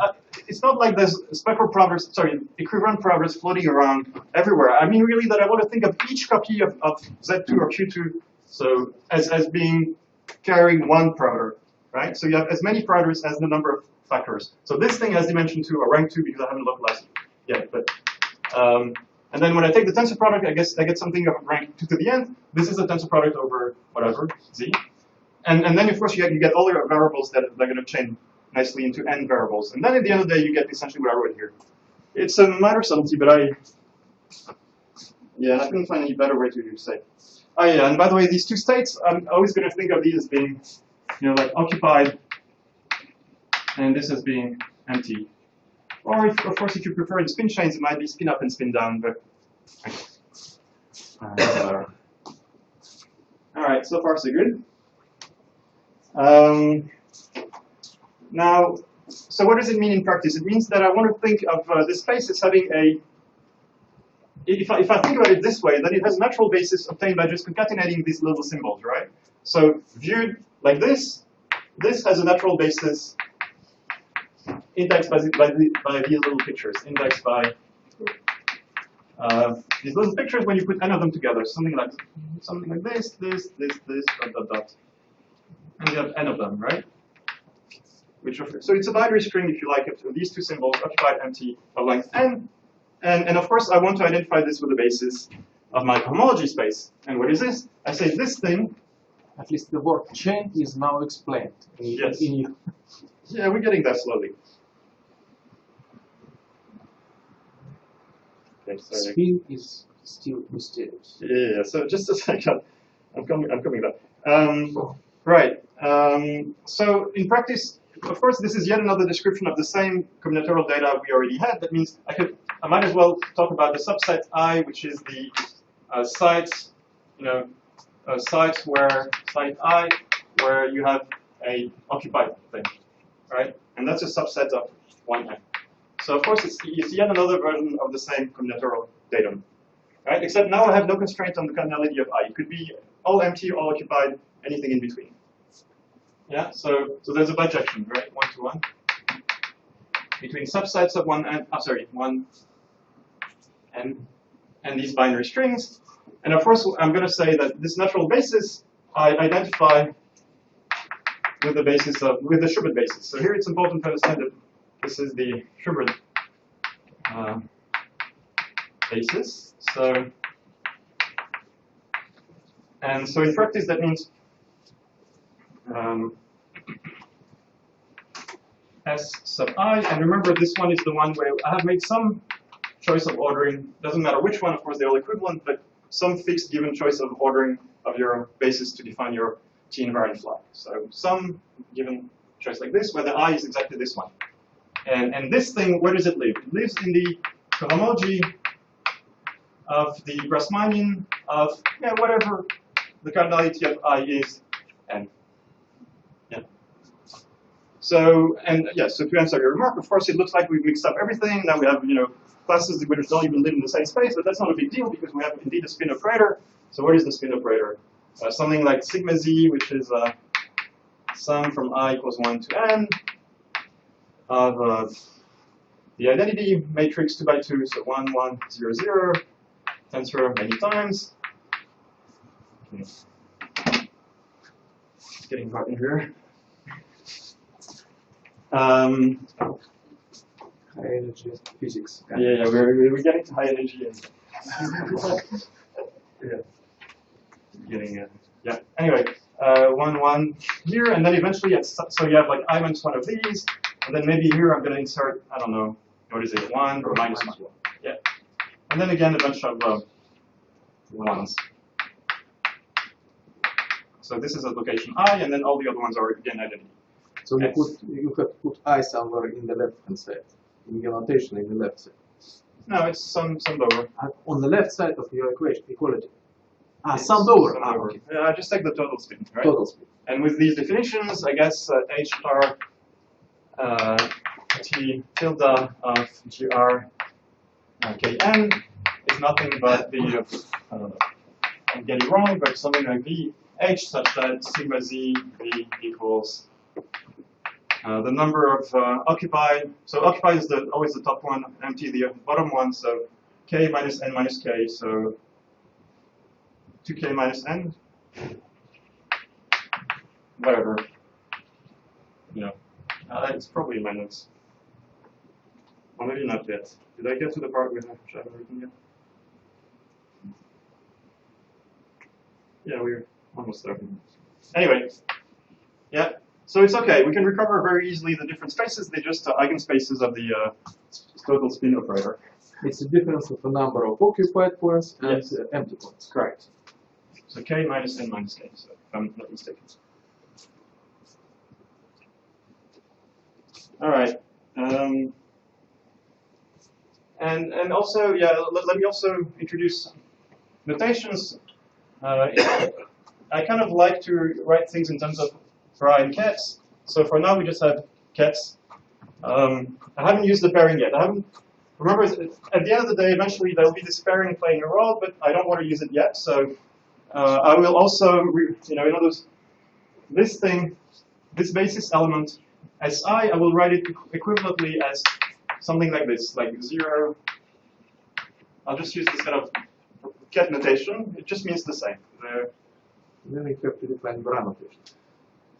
it's not like there's spectral parameters, sorry, equivalent parameters floating around everywhere. I mean really that I want to think of each copy of Z2 or Q2 so as being carrying 1 parameter, right? So you have as many parameters as the number of factors. So this thing has dimension 2 or rank 2 because I haven't localized it yet. But and then when I take the tensor product, I get something of rank 2 to the n. This is a tensor product over whatever, z. And then of course you get all your variables that are going to chain nicely into n variables. And then at the end of the day, you get essentially what I wrote here. It's a minor subtlety, but I couldn't find any better way to say. Oh yeah, and by the way, these 2 states, I'm always going to think of these as being, like occupied, and this as being empty. Or of course, if you prefer in spin chains, it might be spin up and spin down, but all right, so far so good. Now, so what does it mean in practice? It means that I want to think of this space as having a, if I think about it this way, then it has a natural basis obtained by just concatenating these little symbols, right? So viewed like this has a natural basis indexed by these little pictures, indexed by these little pictures when you put n of them together, something like this, dot. And you have n of them, right? So it's a binary string, if you like, of these 2 symbols, occupied, empty, of length n. And of course, I want to identify this with the basis of my homology space. And what is this? I say this thing. At least the word chain is now explained. Yes. In you. Yeah, we're getting there slowly. Okay, sorry. Spin is still mysterious. Yeah. So just a second. I'm coming back. Right. So in practice, of course, this is yet another description of the same combinatorial data we already had. That means I might as well talk about the subset I, which is the sites, sites site I, where you have a occupied thing, right? And that's a subset of 1n. So of course, it's yet another version of the same combinatorial datum, right? Except now I have no constraint on the cardinality of I. It could be all empty, all occupied, anything in between. Yeah, so there's a bijection, right? 1-to-1 between subsets of 1 and these binary strings. And of course, I'm going to say that this natural basis I identify with the Schubert basis. So here it's important to understand that this is the Schubert basis. So in practice that means S sub I, and remember this one is the one where I have made some choice of ordering. Doesn't matter which one, of course they're all equivalent, but some fixed given choice of ordering of your basis to define your T invariant flag. So some given choice like this, where the I is exactly this one. And this thing, where does it live? It lives in the cohomology of the Grassmannian of whatever the cardinality of I is, n. Yeah. So so to answer your remark, of course, it looks like we've mixed up everything. Now we have classes which don't even live in the same space, but that's not a big deal because we have indeed a spin operator. So what is the spin operator? Something like sigma z, which is sum from I equals 1 to n of the identity matrix 2 by 2, so 1, 1, 0, 0, tensor many times. Okay. It's getting hot in here. High energy physics. Yeah, we're getting to high energy. Yeah. Anyway, 1, 1 here, and then eventually, so you have like I minus one of these, and then maybe here I'm going to insert, I don't know, what is it, 1 or minus 1. Yeah. And then again, a bunch of 1s. So this is a location I, and then all the other ones are again identity. So you have to put I somewhere in the left-hand side, in your notation in the left side. No, it's summed over. On the left side of your equality. Summed over. Okay. Yeah, just take the total spin, right? Total spin. And with these definitions, I guess H star T tilde of GR Kn is nothing but the, I don't know, I'm getting wrong, but something like V H such that sigma Z V equals the number of occupied. So occupied is always the top one, empty the bottom one. So K minus N minus K. So 2K minus N. Whatever. It's probably in my notes. Or maybe not yet. Did I get to the part which I haven't written yet? Yeah, we're almost there. Anyway, yeah. So it's okay. We can recover very easily the different spaces. They're just eigenspaces of the total spin operator. It's the difference of the number of occupied points and Yes. Empty points. Correct. So K minus N minus K, so if I'm not mistaken. All right. And also, let me also introduce notations. I kind of like to write things in terms of bra and kets. So for now, we just have kets. I haven't used the pairing yet. Remember, at the end of the day, eventually there'll be this pairing playing a role, but I don't want to use it yet. So I will also, in other words, this thing, this basis element, SI, I will write it equivalently as something like this, like 0. I'll just use this kind of ket notation. It just means the same. Then we have to define bra notation.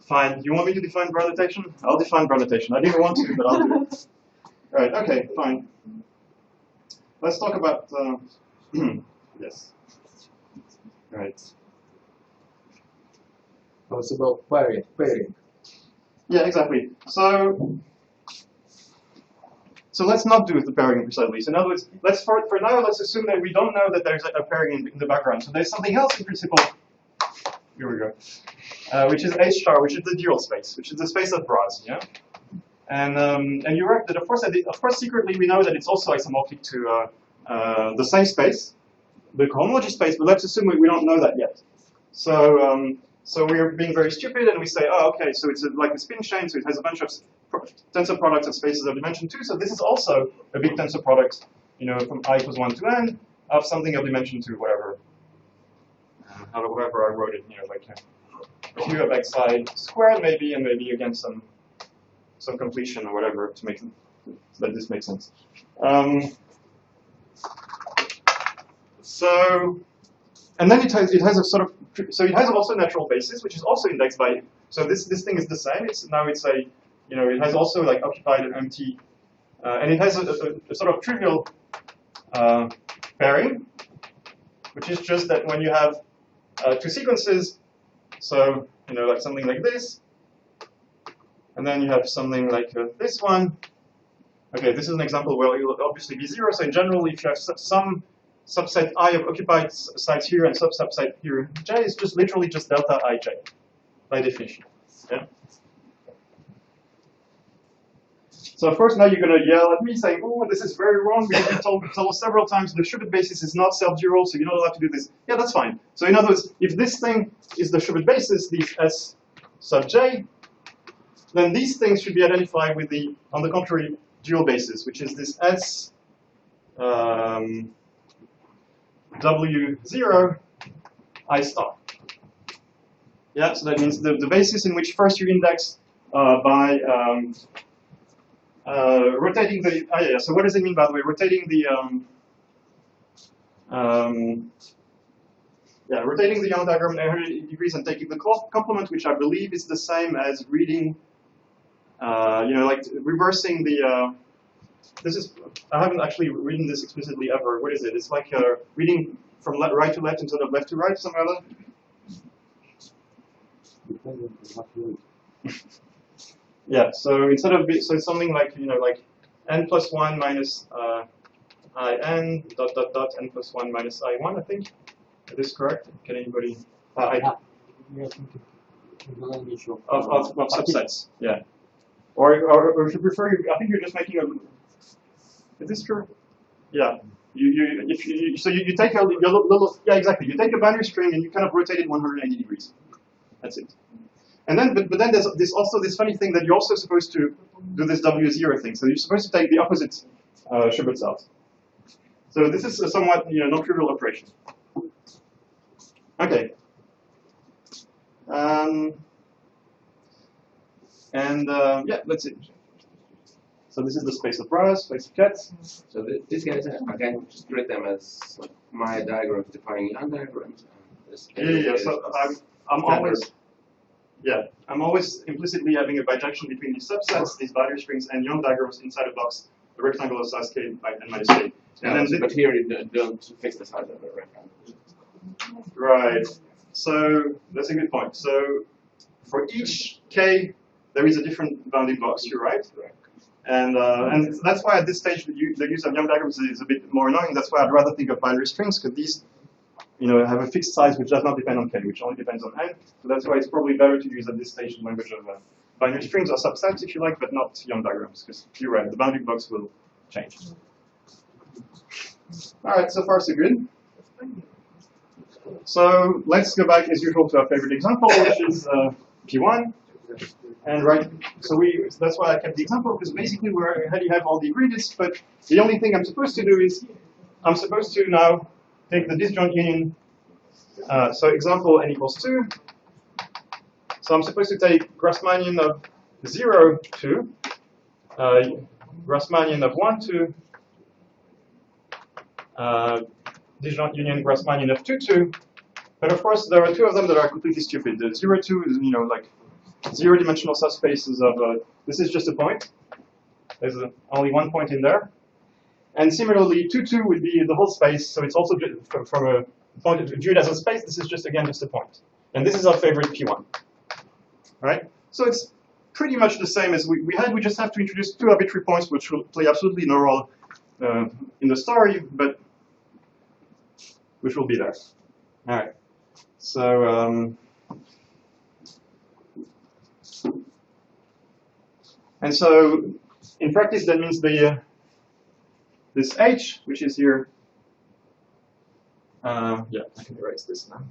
Fine. You want me to define bra notation? I'll define bra notation. I didn't want to, but I'll do it. Right. Okay. Fine. Let's talk about yes. Right. Oh, it's about pairing. Yeah, exactly. So So let's not do the pairing precisely. So in other words, for now, let's assume that we don't know that there's a pairing in the background. So there's something else in principle. Here we go. Which is H star, which is the dual space, which is the space of bras. Yeah. And you're right that of course secretly we know that it's also isomorphic to the same space, the cohomology space. But let's assume we don't know that yet. So we're being very stupid and we say, oh, okay, so it's like a spin chain, so it has a bunch of tensor products of spaces of dimension 2. So this is also a big tensor product, from I equals 1 to n of something of dimension 2, whatever. However I wrote it, like a q of xi squared maybe, and maybe again some completion or whatever to make that this makes sense. And then it has a sort of, so it has also a natural basis, which is also indexed by, so this thing is the same. It has also like occupied and empty, and it has a sort of trivial pairing, which is just that when you have two sequences, so like something like this, and then you have something like this one. Okay, this is an example where it will obviously be 0. So in general, if you have some subset I of occupied sites here and subset here j, is just literally just delta ij by definition. Yeah. So of course now you're going to yell at me saying, oh, this is very wrong because you told several times the Schubert basis is not self-dual, so you're not allowed to do this. Yeah, that's fine. So in other words, if this thing is the Schubert basis, these S sub j, then these things should be identified with the, on the contrary, dual basis, which is this S W0 I star. Yeah, so that means the basis in which first you index by rotating the, yeah, so what does it mean, by the way? Rotating the, rotating the Young diagram 180 degrees and taking the complement, which I believe is the same as reading, like reversing the, this is, I haven't actually written this explicitly ever. What is it? It's like reading from right to left instead of left to right, something like that. Yeah, so instead of, so it's something like, like n plus 1 minus in dot n plus 1 minus I1, I think. Is this correct? Can anybody? Of subsets, yeah. Or if you prefer, I think you're just making a. Is this true? Yeah. So you take your little, yeah, exactly. You take a boundary string and you kind of rotate it 180 degrees. That's it. And then, but then there's also this funny thing that you're also supposed to do this W0 thing. So you're supposed to take the opposite Schubert cells. So this is a somewhat non-trivial operation. Okay. Yeah, that's it. So this is the space of bras, space of cats. So these guys, again, just treat them as like my diagrams defining Young diagrams. Yeah. So I'm always, yeah, I'm always implicitly having a bijection between these subsets, these boundary strings, and Young diagrams inside a box, the rectangle of size k by n minus k. And then but here you don't fix the size of the rectangle. Right. So that's a good point. So for each k, there is a different bounding box. You're right. And that's why at this stage the use of Young diagrams is a bit more annoying. That's why I'd rather think of binary strings, because these, have a fixed size which does not depend on k, which only depends on n. So that's why it's probably better to use at this stage the language of binary strings or subsets, if you like, but not Young diagrams, because you're right, the bounding box will change. All right, so far so good. So let's go back as usual to our favorite example, which is P1. And so that's why I kept the example, because basically we already have all the ingredients, but the only thing I'm supposed to do is I'm supposed to now take the disjoint union. So example n equals 2. So I'm supposed to take Grassmannian of 0 to Grassmannian of 1 to disjoint union Grassmannian of 2 to. But of course there are two of them that are completely stupid. The 0, 2 is like zero-dimensional subspaces of, this is just a point. There's only one point in there. And similarly, 2, 2 would be the whole space, so it's also from a point of viewed as a space, this is just, again, just a point. And this is our favorite P1. Right? So it's pretty much the same as we had. We just have to introduce 2 arbitrary points, which will play absolutely no role in the story, but which will be there. All right. So, and so in practice, that means this h, which is here. Yeah, I can erase this now.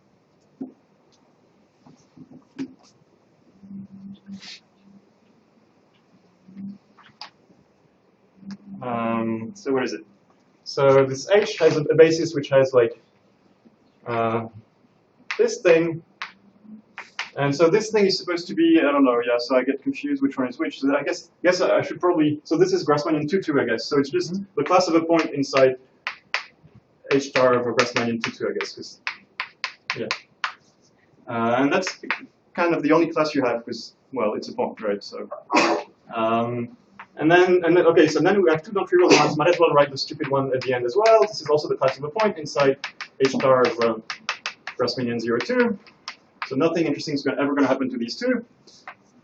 So what is it? So this h has a basis which has like this thing, and so this thing is supposed to be, I don't know, yeah, so I get confused which one is which. So I guess I should probably, so this is Grassmannian tutu, I guess. So it's just the class of a point inside h star of a Grassmannian tutu, I guess, because, yeah. And that's kind of the only class you have because, well, it's a point, right? So, and then, okay, so then we have 2 non-trivial ones. Might as well write the stupid one at the end as well. This is also the class of a point inside h star of Grassmannian 02. So nothing interesting is ever going to happen to these 2.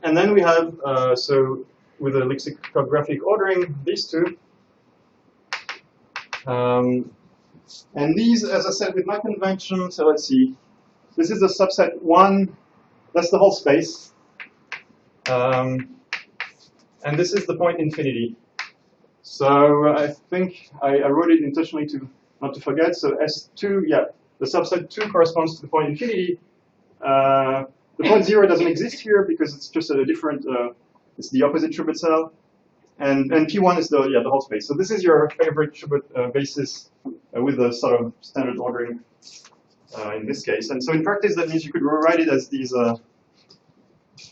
And then we have, so with the lexicographic ordering, these 2. And these, as I said, with my convention, so let's see. This is the subset 1. That's the whole space. And this is the point infinity. So I think I wrote it intentionally to not to forget. So S2, yeah, the subset 2 corresponds to the point infinity. The point 0 doesn't exist here because it's just a different, it's the opposite Schubert cell. And P1 is the whole space. So this is your favorite Schubert basis with the sort of standard ordering in this case. And so in practice, that means you could rewrite it as these.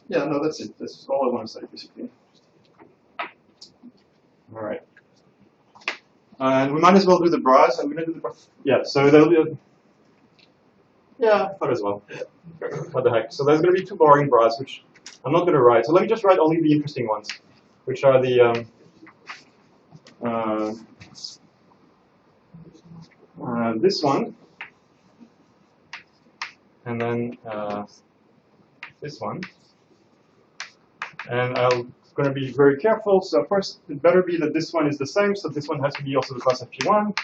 Yeah, no, that's it. That's all I want to say, basically. All right. And we might as well do the bras. I'm going to do the bras. Yeah, so there'll be a. Yeah, I thought as well. What the heck? So there's going to be 2 boring bras, which I'm not going to write. So let me just write only the interesting ones, which are the this one, and then this one. And I'm going to be very careful. So first, it better be that this one is the same. So this one has to be also the class of P1.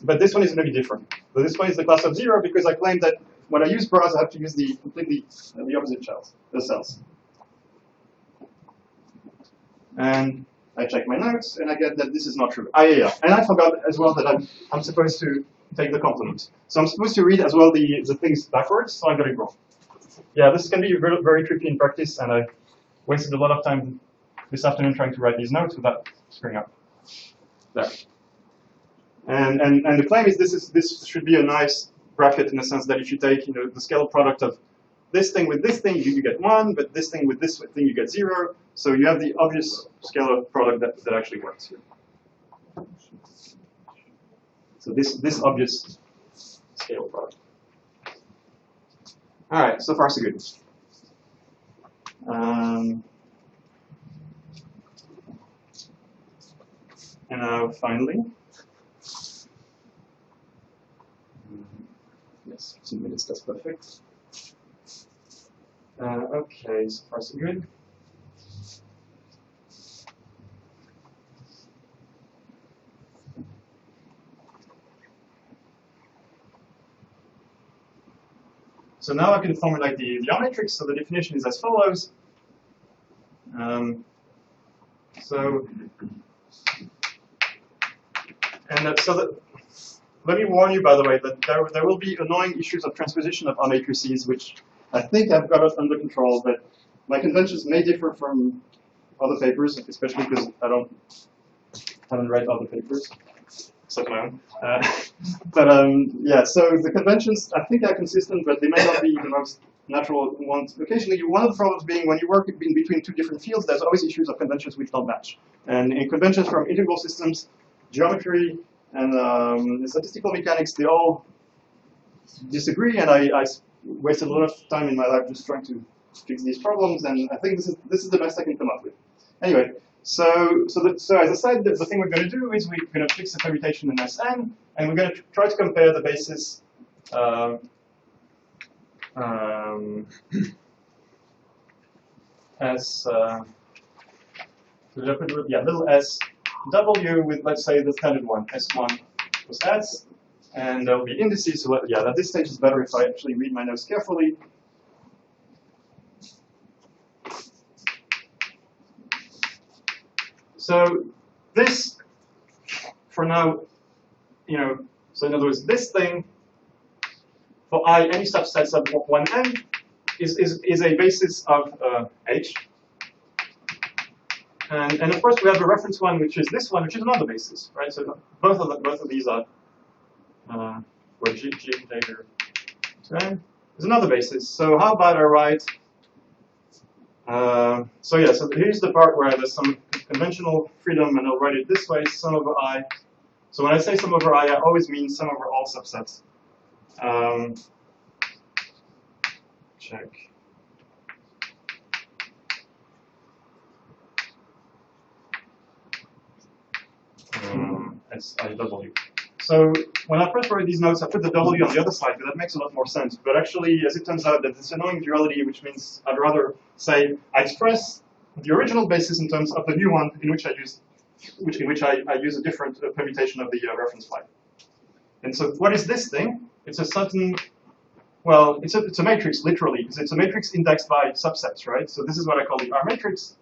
But this one is going to be different. So this one is the class of 0 because I claim that when I use bras, I have to use the completely the opposite cells. And I check my notes, and I get that this is not true. Yeah. And I forgot as well that I'm supposed to take the complement. So I'm supposed to read as well the things backwards, so I got it wrong. Yeah, this can be very, very tricky in practice, and I wasted a lot of time this afternoon trying to write these notes without screwing up. There. And the claim is this should be a nice bracket in the sense that if you take the scalar product of this thing with this thing, you get 1, but this thing with this thing, you get 0. So you have the obvious scalar product that actually works here. So this obvious scalar product. All right, so far so good. And now finally, yes, 2 minutes, that's perfect. Okay, so far so good. So now I can formulate the R matrix. So the definition is as follows. Let me warn you, by the way, that there will be annoying issues of transposition of R matrices, which I think I've got it under control, but my conventions may differ from other papers, especially because I haven't read other papers, except my own. Yeah, so the conventions I think are consistent, but they may not be the most natural ones. Occasionally, one of the problems being when you work in between 2 different fields, there's always issues of conventions which don't match. And in conventions from integral systems, geometry, and statistical mechanics, they all disagree, and I wasted a lot of time in my life just trying to fix these problems, and I think this is the best I can come up with. Anyway, so as I said, the thing we're going to do is we're going to fix the permutation in Sn, and we're going to try to compare the basis S, little s w with, let's say, the standard one, s1 plus s, and there will be indices. So yeah, at this stage it's better if I actually read my notes carefully. So this, for now, so in other words, this thing for I, any subset sub 1n is a basis of H. And of course we have a reference one, which is this one, which is another basis, right? So both of these are where G integer is another basis. So how about I write? So yeah, so here's the part where there's some conventional freedom, and I'll write it this way: sum over I. So when I say sum over I always mean sum over all subsets. Check. SIW. So when I first wrote these notes, I put the W on the other side, because that makes a lot more sense. But actually, as it turns out, that this annoying duality, which means I'd rather say I express the original basis in terms of the new one, in which I use, I use a different permutation of the reference flag. And so what is this thing? It's a certain, well, it's a matrix, literally, because it's a matrix indexed by subsets, right? So this is what I call the R matrix.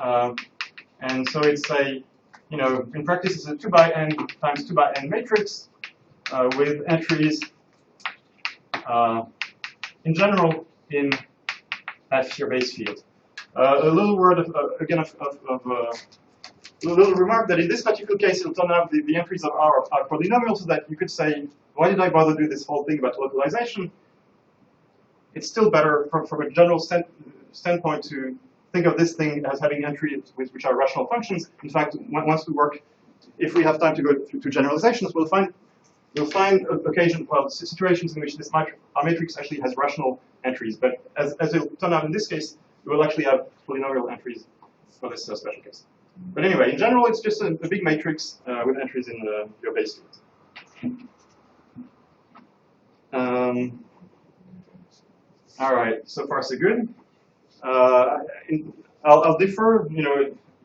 And so it's a, in practice, it's a 2 by n times 2 by n matrix with entries, in general, in F, your base field. A little word of a little remark that in this particular case, it'll turn out the entries of R are polynomial, so that you could say, why did I bother do this whole thing about localization? It's still better from a general standpoint to think of this thing as having entries which are rational functions. In fact, once we work, if we have time to go to generalizations, we'll find situations in which this our matrix actually has rational entries. But as it'll turn out in this case, we will actually have polynomial entries for this special case. But anyway, in general, it's just a big matrix with entries in your base field. All right, so far so good. I'll differ.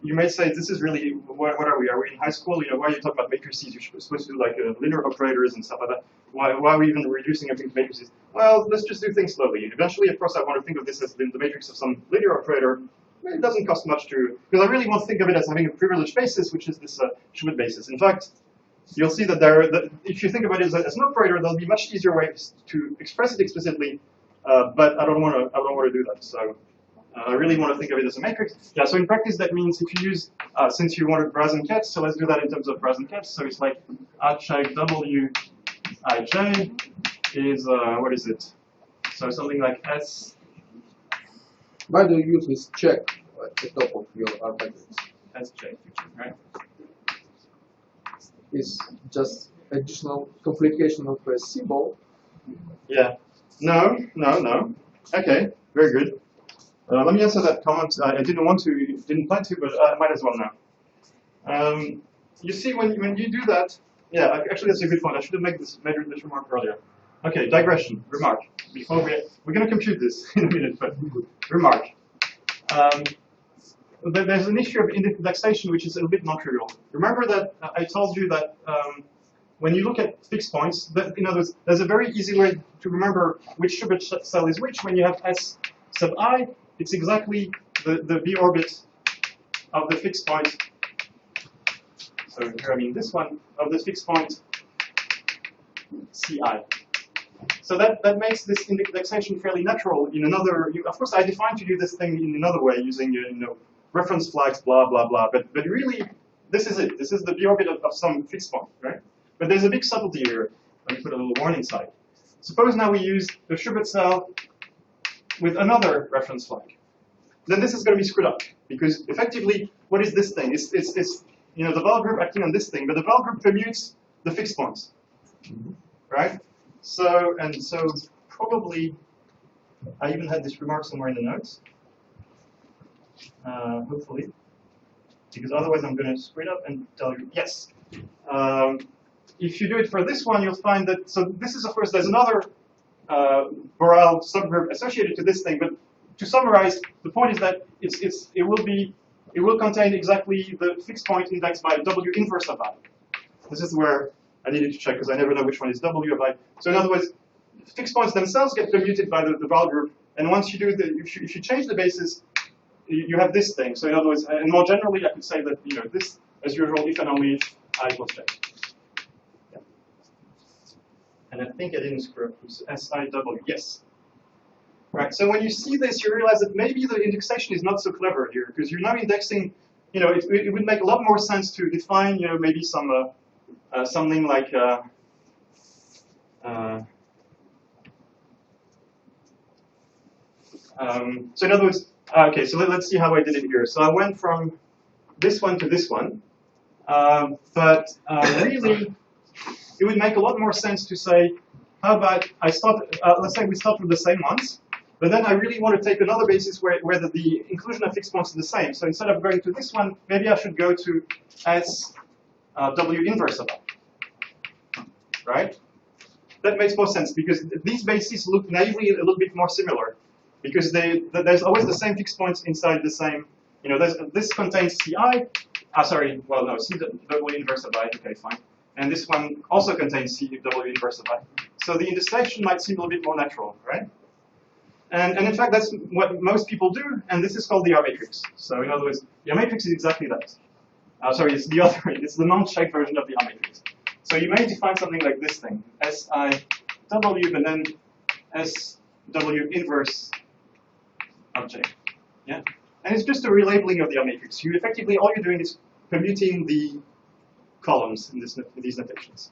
You may say this is really what are we? Are we in high school? Why are you talking about matrices? You're supposed to do like linear operators and stuff like that. Why are we even reducing everything to matrices? Well, let's just do things slowly. Eventually, of course, I want to think of this as the matrix of some linear operator. It doesn't cost much to, because I really want to think of it as having a privileged basis, which is this Schmidt basis. In fact, you'll see that if you think about it as an operator, there'll be much easier ways to express it explicitly. But I don't want to do that. So I really want to think of it as a matrix. Yeah. So in practice, that means if you use, since you wanted Brazen-Ketz, so let's do that in terms of Brazen-Ketz. So it's like I check W I J is what is it? So something like S. Why do you use this check at the top of your R matrix? S check, right? It's just additional complication of a symbol. Yeah. No. Okay, very good. Let me answer that comment. I didn't plan to, but I might as well now. You see, when you do that, yeah, actually that's a good point. I should have made this remark earlier. Okay, digression, remark. Before we're going to compute this in a minute, but remark. There's an issue of indexation which is a little bit non-trivial. Remember that I told you that when you look at fixed points, in other words, there's a very easy way to remember which Schubert cell is which. When you have S sub I, it's exactly the B orbit of the fixed point. So here I mean this one of the fixed point Ci. So that makes this indexation fairly natural. In another, of course, I defined to do this thing in another way using reference flags, blah blah blah. But really, this is it. This is the B orbit of some fixed point, right? But there's a big subtlety here. Let me put a little warning sign. Suppose now we use the Schubert cell with another reference flag. Then this is going to be screwed up because effectively, what is this thing? It's the val group acting on this thing, but the val group permutes the fixed points, right? So probably I even had this remark somewhere in the notes. Hopefully, because otherwise I'm going to screw it up and tell you yes. If you do it for this one, you'll find that, so this is, of course, there's another Borel subgroup associated to this thing, but to summarize, the point is that it will contain exactly the fixed point indexed by W inverse of I. This is where I needed to check because I never know which one is W of I. So in other words, fixed points themselves get commuted by the val group, and once you do if you change the basis, you have this thing. So in other words, and more generally, I could say that this, as usual, if and only if I equals J. Yeah. And I think I didn't screw up. SIW, yes. Right. So when you see this, you realize that maybe the indexation is not so clever here because you're now indexing. It would make a lot more sense to define, maybe some something like. So in other words, okay, so let's see how I did it here. So I went from this one to this one, but really, it would make a lot more sense to say, how about I start? Let's say we start with the same ones, but then I really want to take another basis where the inclusion of fixed points is the same. So instead of going to this one, maybe I should go to S W inverse of I, right? That makes more sense because these bases look naively a little bit more similar. Because there's always the same fixed points inside the same, this contains Ci, sorry, well no, C W inverse of I, okay, fine. And this one also contains C W inverse of I. So the intersection might seem a little bit more natural, right? And in fact, that's what most people do, and this is called the R matrix. So in other words, the R matrix is exactly that. Sorry, it's the other, it's the non-check version of the R matrix. So you may define something like this thing, SIW, but then SW inverse of J. Yeah? And it's just a relabeling of the R matrix. Effectively, all you're doing is commuting the columns in these notations.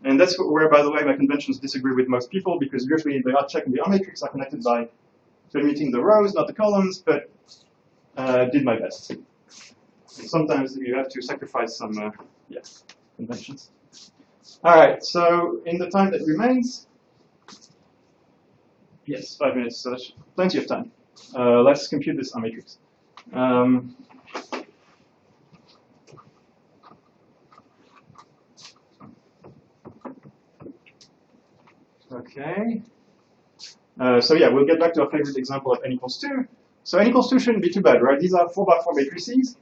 And that's where, by the way, my conventions disagree with most people, because usually the R check and the R matrix are connected by commuting the rows, not the columns, but did my best. And sometimes you have to sacrifice some conventions. All right, so in the time that remains, yes, 5 minutes, so that's plenty of time. Let's compute this R matrix. Okay. So yeah, we'll get back to our favorite example of n equals 2. So n equals 2 shouldn't be too bad, right? These are 4x4 matrices.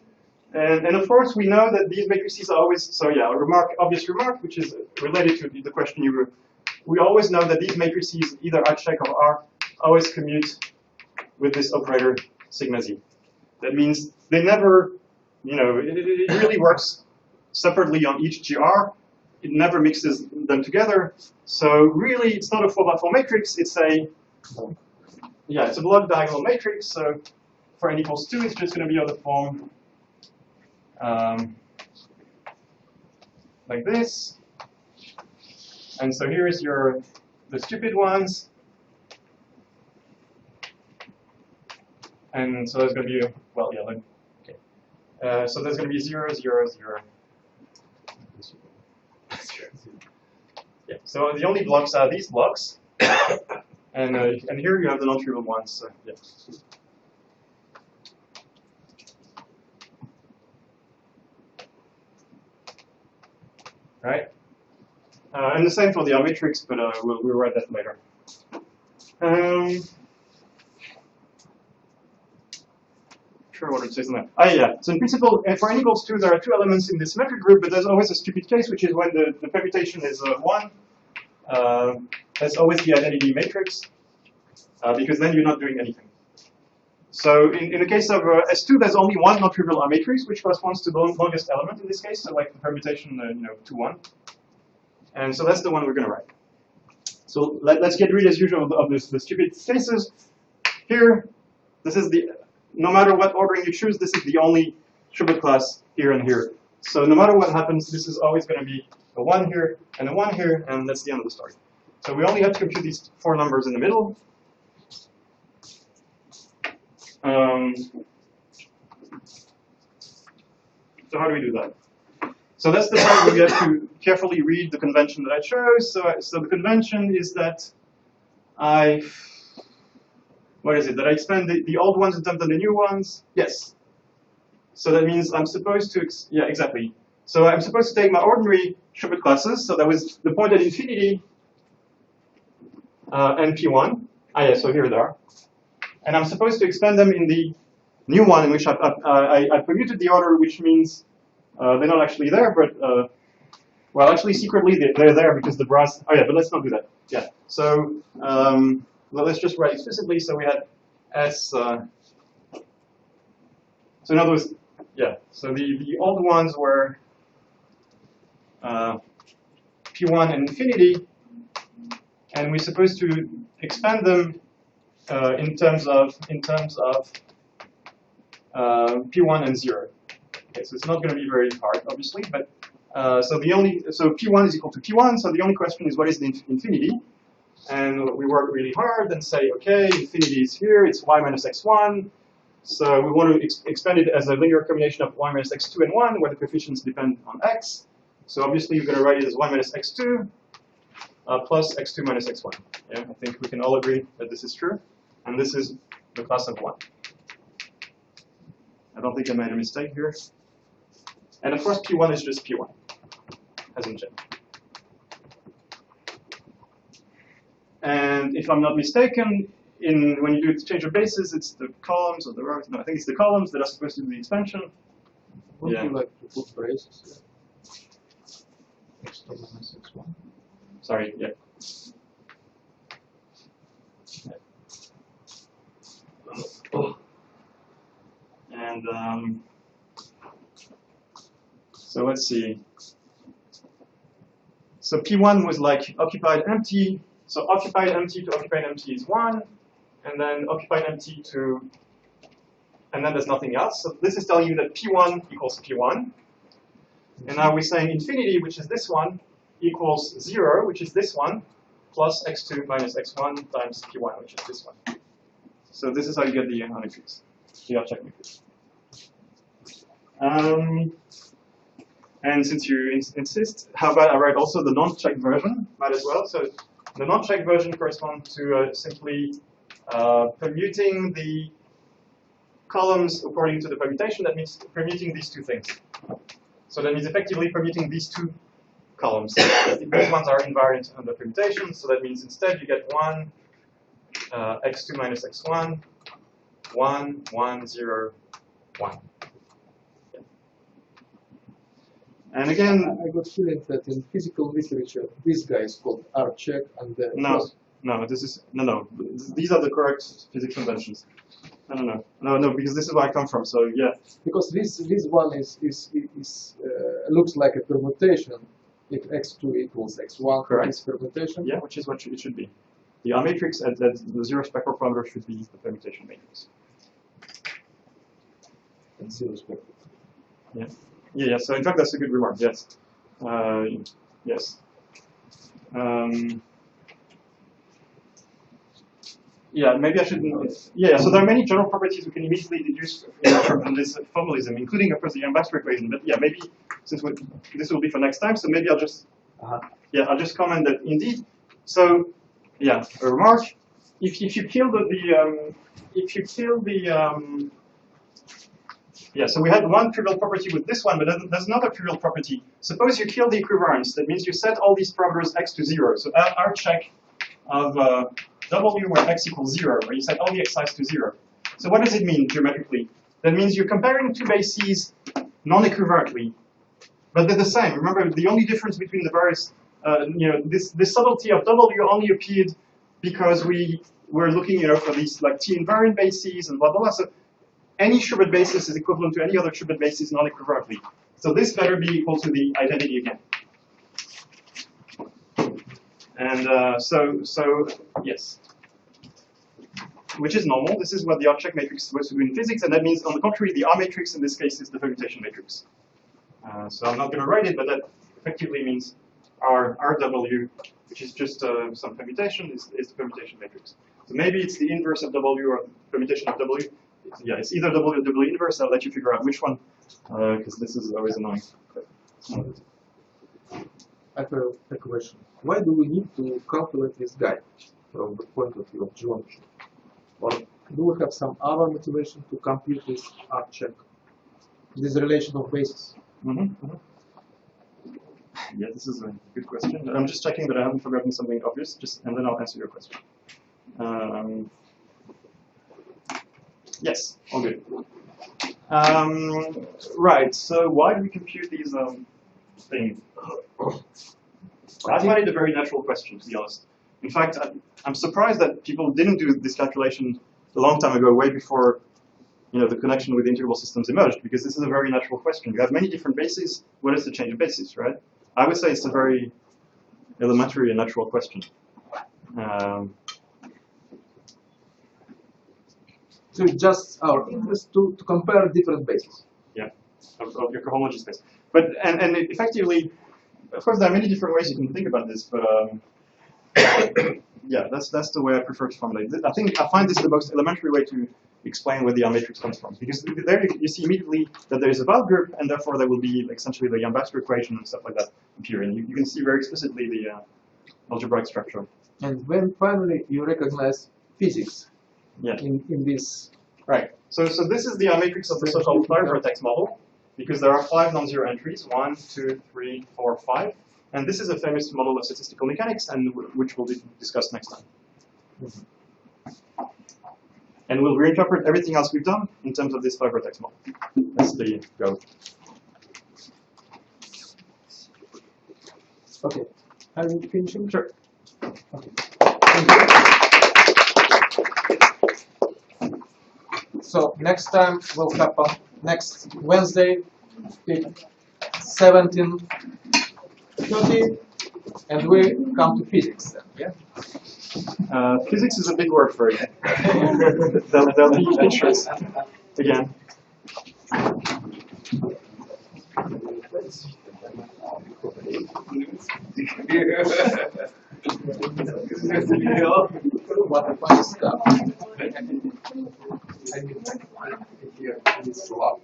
And of course, we know that these matrices are always, so yeah, obvious remark, which is related to the question you were. We always know that these matrices, either R check or R, always commute with this operator sigma z. That means they never, it really works separately on each GR. It never mixes them together. So really, it's not a 4x4 matrix. It's it's a block diagonal matrix. So for n equals 2, it's just going to be of the form like this. And so here is the stupid ones. And so there's going to be, okay. So there's going to be 0, 0, 0. Yeah, so the only blocks are these blocks. and here you have the non-trivial ones. So, yeah. Right? And the same for the R matrix, but we'll write that later. Sure, what it says in there. Yeah. So in principle, for n equals 2, there are 2 elements in this metric group, but there's always a stupid case, which is when the permutation is 1. That's always the identity matrix, because then you're not doing anything. So in the case of S2, there's only one non-trivial R matrix, which corresponds to the longest element in this case, so like the permutation 2, 1. And so that's the one we're going to write. So let's get rid, as usual, of the stupid cases. Here, this is no matter what ordering you choose, this is the only Schubert class here and here. So no matter what happens, this is always going to be a 1 here and a 1 here, and that's the end of the story. So we only have to compute these 4 numbers in the middle. So how do we do that? So that's the part where you have to carefully read the convention that I chose. So the convention is that that I expand the old ones in terms of the new ones? Yes. So that means I'm supposed to, yeah, exactly. So I'm supposed to take my ordinary Schubert classes. So that was the point at infinity, and P1. Yeah, so here they are. and I'm supposed to expand them in the new one in which I permuted the order, which means they're not actually there, but well, actually secretly they're there because the brass. Oh yeah, but let's not do that. Yeah. So well, let's just write explicitly. So we had S. So in other words, yeah. So the old ones were P1 and infinity, and we're supposed to expand them in terms of P1 and 0. Okay, so it's not going to be very hard, obviously, but so P1 is equal to P1. So the only question is what is the infinity, and we work really hard and say, okay, infinity is here. It's y minus x1. So we want to expand it as a linear combination of y minus x2 and 1, where the coefficients depend on x. So obviously you're going to write it as y minus x2 plus x2 minus x1. Yeah, I think we can all agree that this is true, and this is the class of 1. I don't think I made a mistake here. And of course, P1 is just P1, hasn't changed. And if I'm not mistaken, when you do exchange of bases, it's the columns or the rows. No, I think it's the columns that are supposed to do the expansion. Would Yeah. you like to put braces? X2 minus x1. Sorry, yeah. And so let's see. So P1 was like occupied empty. So occupied empty to occupied empty is 1, and then occupied empty to, and then there's nothing else. So this is telling you that P1 equals P1. And now we're saying infinity, which is this one, equals 0, which is this one, plus x2 minus x1 times P1, which is this one. So this is how you get the matrix, the object matrix. And since you insist, how about I write also the non-checked version? Might as well. So the non-checked version corresponds to simply permuting the columns according to the permutation. That means permuting these two things. So that means effectively permuting these two columns. These ones are invariant under permutation. So that means instead you get 1, x2 minus x1, 1, 1, 0, 1. And again, I got feeling that in physical literature, this guy is called R-check, and no, this is no. These are the correct physics conventions. No, because this is where I come from. So yeah. Because this one is looks like a permutation. If x2 equals x1, Correct. This permutation. Yeah, which is what it should be. The R matrix at the zero spectral parameter should be the permutation matrix. And zero spectral. Yeah. Yeah. So in fact, that's a good remark. Yes. Yes. Yeah, maybe I should. Yeah, so there are many general properties we can immediately deduce from this formalism, including, of course, the Ambassador equation. But yeah, maybe since this will be for next time, so maybe I'll just I'll just comment that indeed. So yeah, a remark. If you kill yeah, so we had one trivial property with this one, but there's another trivial property. Suppose you kill the equivalence. That means you set all these parameters x to 0. So our check of W where x equals 0, where you set all the xi's to 0. So what does it mean geometrically? That means you're comparing two bases non-equivalently, but they're the same. Remember, the only difference between the various, this subtlety of W only appeared because we were looking, for these like T invariant bases and blah blah blah. So any Schubert basis is equivalent to any other Schubert basis non-equivalently. So this better be equal to the identity again. And so yes, which is normal. This is what the R-check matrix is supposed to do in physics, and that means, on the contrary, the R matrix in this case is the permutation matrix. So I'm not going to write it, but that effectively means RW, which is just some permutation, is the permutation matrix. So maybe it's the inverse of W or permutation of W. Yeah, it's either W or W inverse. I'll let you figure out which one, because this is always annoying. I have a question. Why do we need to calculate this guy from the point of view of geometry? Or do we have some other motivation to compute this R-check, this relation of bases? Yeah, this is a good question. I'm just checking that I haven't forgotten something obvious, and then I'll answer your question. Yes, all good. Right, so why do we compute these things? I find it a very natural question, to be honest. In fact, I'm surprised that people didn't do this calculation a long time ago, way before the connection with integrable systems emerged, because this is a very natural question. You have many different bases. What is the change of basis, right? I would say it's a very elementary and natural question. So it's just our interest to compare different bases. Yeah, of your cohomology space. But and effectively, of course, there are many different ways you can think about this, but yeah, that's the way I prefer to formulate it. I find this the most elementary way to explain where the R matrix comes from, because there you see immediately that there is a valve group, and therefore there will be essentially the Yang-Baxter equation and stuff like that appear, and you can see very explicitly the algebraic structure. And when finally you recognize physics, yeah, in this. Right. So this is the R matrix of the so-called five-vertex model, because there are 5 non-zero entries, 1, 2, 3, 4, 5. And this is a famous model of statistical mechanics, and which will be discussed next time. Mm-hmm. And we'll reinterpret everything else we've done in terms of this five-vertex model. That's the go. Okay. Are you finishing? Sure. Okay. Thank you. So next time will happen next Wednesday, 17:30, and we come to physics then, yeah? Physics is a big word for it. There'll be pictures again. What a fun stuff. It's love,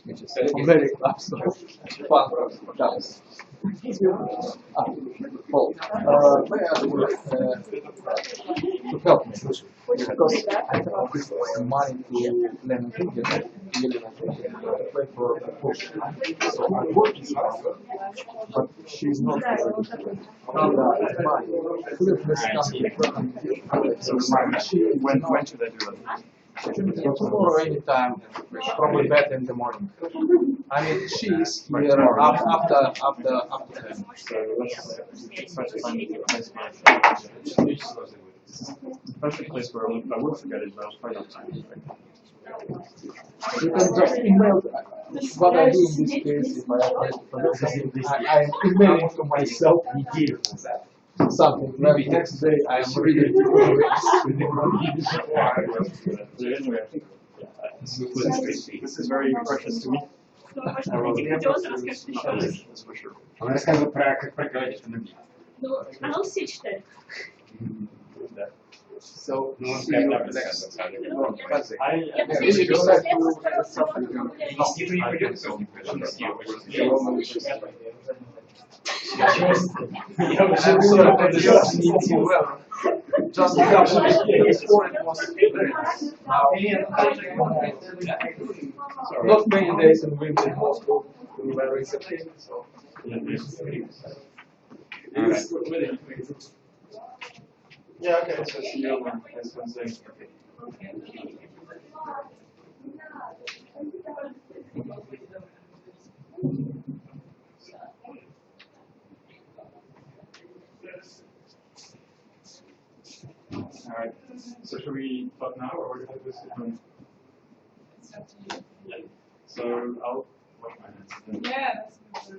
which is very absolute fun guys. Paul, may I ask you to help me? Because I have money to Lena Higgins, pay for the push. So I'm working hard, but she's not money. When should I do that? Tomorrow anytime, probably better in the morning. I mean, she's here after 10. So let's try to find a place where perfect place where I would forget it, but I'll find out time. You can just email what I do in this case if I am emailing to myself something. Maybe next day I am reading to This is very precious to me. That's for sure. So, just not many days in winter in Moscow, very recently. So. Yeah, okay, so see you on next Wednesday. Alright, so should we talk now or we're going to do this? Yeah. So I'll wash my hands. Yeah, that's